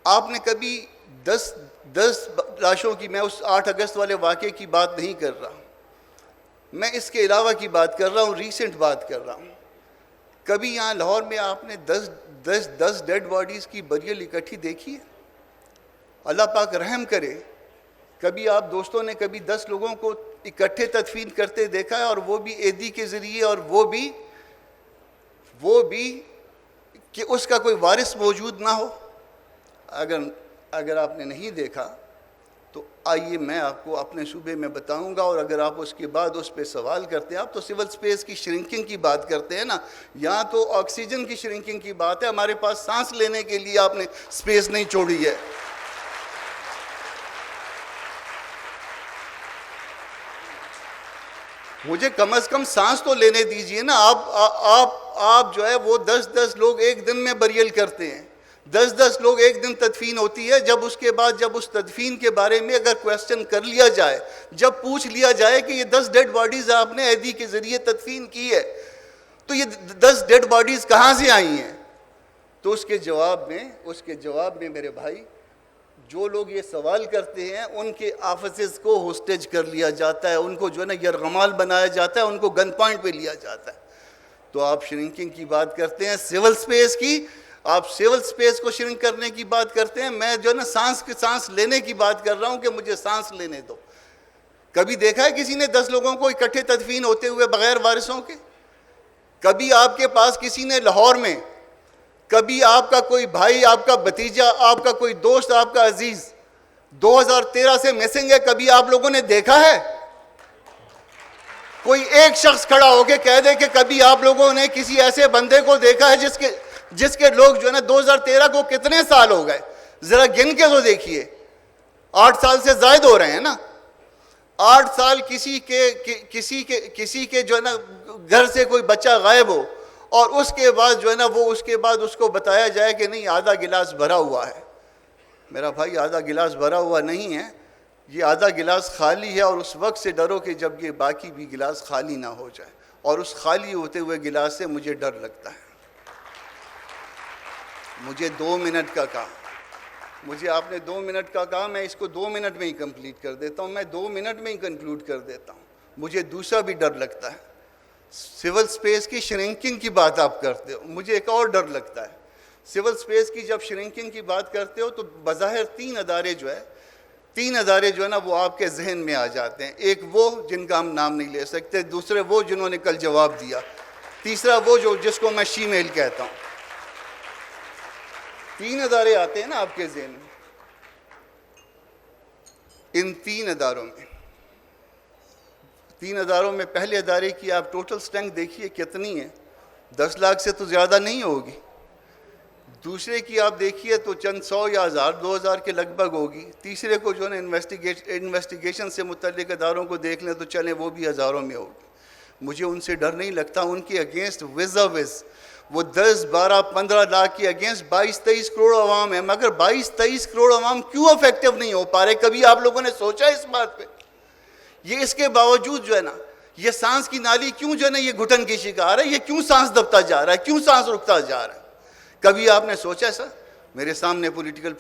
S11: آپ نے کبھی 10 لاشوں کی، میں اس 8 اگست والے واقعے کی بات نہیں کر رہا، میں اس کے علاوہ کی بات کر رہا ہوں، ریسنٹ بات کر رہا ہوں. کبھی یہاں لاہور میں آپ نے 10 ڈیڈ باڈیز کی بریل اکٹھی دیکھی ہے؟ اللہ پاک رحم کرے. کبھی آپ دوستوں نے کبھی 10 لوگوں کو اکٹھے تدفین کرتے دیکھا ہے، اور وہ بھی عیدی کے ذریعے، اور وہ بھی کہ اس کا کوئی وارث موجود نہ ہو؟ اگر آپ نے نہیں دیکھا تو آئیے میں آپ کو اپنے صوبے میں بتاؤں گا، اور اگر آپ اس کے بعد اس پہ سوال کرتے ہیں. آپ تو سول سپیس کی شرنکنگ کی بات کرتے ہیں نا، یہاں تو آکسیجن کی شرنکنگ کی بات ہے. ہمارے پاس سانس لینے کے لیے آپ نے سپیس نہیں چھوڑی ہے. مجھے کم از کم سانس تو لینے دیجئے نا. آپ جو ہے وہ 10 لوگ ایک دن میں بریل کرتے ہیں، 10 لوگ ایک دن تدفین ہوتی ہے. جب اس کے بعد جب اس تدفین کے بارے میں اگر کویسچن کر لیا جائے، جب پوچھ لیا جائے کہ یہ 10 ڈیڈ باڈیز آپ نے عیدی کے ذریعے تدفین کی ہے، تو یہ 10 ڈیڈ باڈیز کہاں سے آئی ہیں؟ تو اس کے جواب میں میرے بھائی، جو لوگ یہ سوال کرتے ہیں ان کے آفیسز کو ہوسٹیج کر لیا جاتا ہے، ان کو جو ہے نا یرغمال بنایا جاتا ہے، ان کو گن پوائنٹ پہ لیا جاتا ہے. تو آپ شرنکنگ کی بات کرتے ہیں، سول سپیس کی، آپ سول سپیس کو شرنک کرنے کی بات کرتے ہیں. میں جو ہے نا سانس لینے کی بات کر رہا ہوں کہ مجھے سانس لینے دو. کبھی دیکھا ہے کسی نے 10 لوگوں کو اکٹھے تدفین ہوتے ہوئے بغیر وارثوں کے؟ کبھی آپ کے پاس کسی نے لاہور میں، کبھی آپ کا کوئی بھائی، آپ کا بھتیجا، آپ کا کوئی دوست، آپ کا عزیز 2013 سے مسنگ ہے، کبھی آپ لوگوں نے دیکھا ہے؟ کوئی ایک شخص کھڑا ہو کے کہہ دے کہ کبھی آپ لوگوں نے کسی ایسے بندے کو دیکھا ہے جس کے لوگ جو ہے نا 2013 کو کتنے سال ہو گئے؟ ذرا گن کے تو دیکھیے. 8 سال سے زائد ہو رہے ہیں نا. 8 سال کسی کے جو ہے نا گھر سے کوئی بچہ غائب ہو، اور اس کے بعد جو ہے نا اس کو بتایا جائے کہ نہیں آدھا گلاس بھرا ہوا ہے. میرا بھائی آدھا گلاس بھرا ہوا نہیں ہے، یہ آدھا گلاس خالی ہے. اور اس وقت سے ڈرو کہ جب یہ باقی بھی گلاس خالی نہ ہو جائے. اور اس خالی ہوتے ہوئے گلاس سے مجھے ڈر لگتا ہے. مجھے 2 منٹ کا کہا، مجھے آپ نے 2 منٹ کا کہا، میں اس کو 2 منٹ میں ہی کمپلیٹ کر دیتا ہوں. میں 2 منٹ میں ہی کنکلوڈ کر دیتا ہوں. مجھے دوسرا بھی ڈر لگتا ہے. سول سپیس کی شرنکنگ کی بات آپ کرتے ہو، مجھے ایک اور ڈر لگتا ہے. سول سپیس کی جب شرنکنگ کی بات کرتے ہو تو بظاہر 3 ادارے جو ہے نا وہ آپ کے ذہن میں آ جاتے ہیں. ایک وہ جن کا ہم نام نہیں لے سکتے، دوسرے وہ جنہوں نے کل جواب دیا، تیسرا وہ جس کو میں شی میل کہتا ہوں. 3 ادارے آتے ہیں نا آپ کے ذہن میں. ان 3 اداروں میں پہلے ادارے کی آپ ٹوٹل اسٹرینتھ دیکھیے کتنی ہے، 10 لاکھ سے تو زیادہ نہیں ہوگی. دوسرے کی آپ دیکھیے تو چند 100 یا 1000 2000 کے لگ بھگ ہوگی. تیسرے کو جو ہے نا انویسٹیگیشن سے متعلق اداروں کو دیکھ لیں تو چلیں وہ بھی ہزاروں میں ہوگی. مجھے ان سے ڈر نہیں لگتا. ان کے اگینسٹ وہ 10 12 15 لاکھ کے اگینسٹ 22 23 کروڑ عوام ہے. مگر 22 23 کروڑ عوام کیوں افیکٹو نہیں ہو پا رہے؟ کبھی آپ لوگوں نے سوچا اس بات پہ؟ یہ اس کے باوجود جو ہے نا یہ سانس کی نالی کیوں جو ہے نا یہ گھٹن کی شکار ہے؟ یہ کیوں سانس دبتا جا رہا ہے؟ کیوں سانس رکتا جا رہا ہے؟ کبھی آپ نے سوچا سر؟ میرے سامنے پولیٹیکل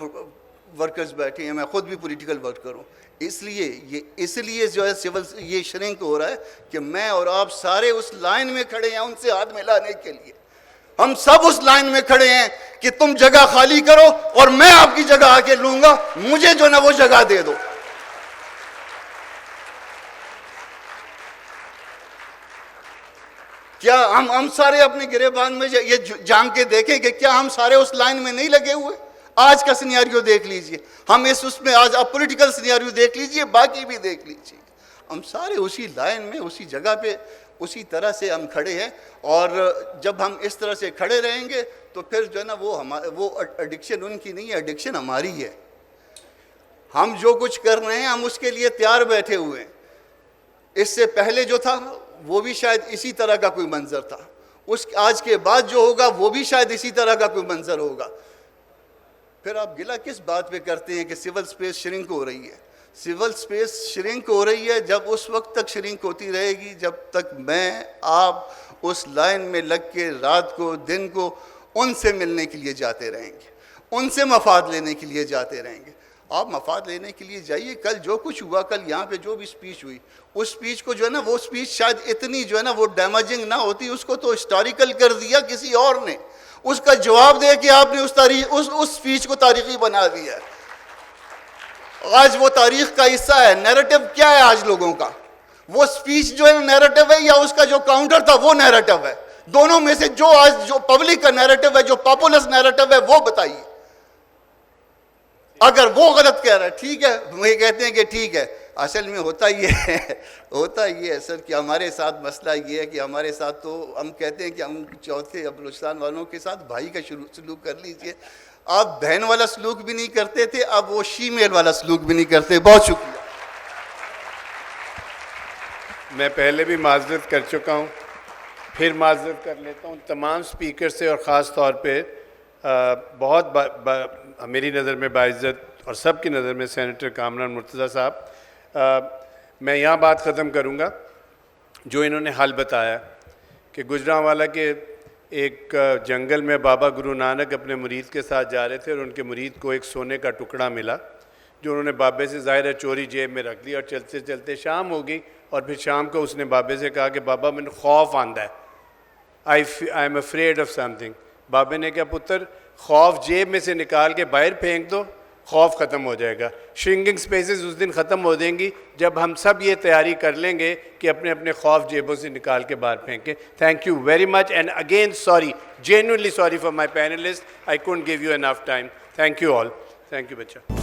S11: ورکرز بیٹھے ہیں، میں خود بھی پولیٹیکل ورکر ہوں. اس لیے جو ہے یہ شرنک ہو رہا ہے کہ میں اور آپ سارے اس لائن میں کھڑے ہیں ان سے ہاتھ ملانے کے لیے. ہم سب اس لائن میں کھڑے ہیں کہ تم جگہ خالی کرو اور میں آپ کی جگہ آ کے لوں گا، مجھے جو نا وہ جگہ دے دو. کیا ہم سارے اپنے گریبان میں یہ جان کے دیکھیں کہ کیا ہم سارے اس لائن میں نہیں لگے ہوئے؟ آج کا سینیریو دیکھ لیجئے، ہم اس میں آج آپ پولیٹیکل سینیریو دیکھ لیجئے، باقی بھی دیکھ لیجئے. ہم سارے اسی لائن میں، اسی جگہ پہ، اسی طرح سے ہم کھڑے ہیں. اور جب ہم اس طرح سے کھڑے رہیں گے تو پھر جو ہے نا وہ ایڈکشن ان کی نہیں ہے، ایڈکشن ہماری ہے. ہم جو کچھ کر رہے ہیں ہم اس کے لیے تیار بیٹھے ہوئے ہیں. اس سے پہلے جو تھا وہ بھی شاید اسی طرح کا کوئی منظر تھا، آج کے بعد جو ہوگا وہ بھی شاید اسی طرح کا کوئی منظر ہوگا. پھر آپ گلہ کس بات پہ کرتے ہیں کہ سول سپیس شرنک ہو رہی ہے؟ سول سپیس شرنک ہو رہی ہے جب اس وقت تک شرنک ہوتی رہے گی جب تک میں آپ اس لائن میں لگ کے رات کو دن کو ان سے ملنے کے لیے جاتے رہیں گے، ان سے مفاد لینے کے لیے جاتے رہیں گے. آپ مفاد لینے کے لیے جائیے. کل جو کچھ ہوا، کل یہاں پہ جو بھی سپیچ ہوئی، اس سپیچ کو جو ہے نا وہ سپیچ شاید اتنی جو ہے نا وہ ڈیمیجنگ نہ ہوتی، اس کو تو ہسٹوریکل کر دیا کسی اور نے. اس کا جواب دے کہ آپ نے اس سپیچ کو تاریخی بنا دیا ہے. آج وہ تاریخ کا حصہ ہے. نیریٹو کیا ہے آج لوگوں کا؟ وہ سپیچ جو ہے نیریٹو ہے یا اس کا جو کاؤنٹر تھا وہ نیریٹو ہے؟ دونوں میں سے جو پبلک کا نیریٹو ہے، جو پاپولس نیریٹو ہے، وہ بتائیے. اگر وہ غلط کہہ رہا ہے ٹھیک ہے، وہ کہتے ہیں کہ ٹھیک ہے. اصل میں ہوتا یہ ہے سر کہ ہمارے ساتھ مسئلہ یہ ہے کہ ہمارے ساتھ تو ہم کہتے ہیں کہ ہم چوتھے بلوچستان والوں کے ساتھ بھائی کا سلوک کر لیجئے. آپ بہن والا سلوک بھی نہیں کرتے تھے، اب وہ شی میل والا سلوک بھی نہیں کرتے. بہت شکریہ.
S1: میں پہلے بھی معذرت کر چکا ہوں، پھر معذرت کر لیتا ہوں تمام سپیکر سے، اور خاص طور پہ بہت میری نظر میں باعزت اور سب کی نظر میں سینیٹر کامران مرتضیٰ صاحب. میں یہاں بات ختم کروں گا. جو انہوں نے حل بتایا کہ گجرانوالا کے ایک جنگل میں بابا گرو نانک اپنے مرید کے ساتھ جا رہے تھے اور ان کے مرید کو ایک سونے کا ٹکڑا ملا جو انہوں نے بابے سے ظاہر ہے چوری جیب میں رکھ دی, اور چلتے چلتے شام ہو گئی, اور پھر شام کو اس نے بابے سے کہا کہ بابا میں نے خوف آندہ ہے, I am afraid of some thing. بابے نے کہا پتر خوف جیب میں سے نکال کے باہر پھینک دو, خوف ختم ہو جائے گا. شرنکنگ سپیسز اس دن ختم ہو جائیں گی جب ہم سب یہ تیاری کر لیں گے کہ اپنے اپنے خوف جیبوں سے نکال کے باہر پھینکیں. Thank you very much, and again sorry, genuinely sorry for my panelist, I couldn't give you enough time. Thank you all. Thank you بچہ.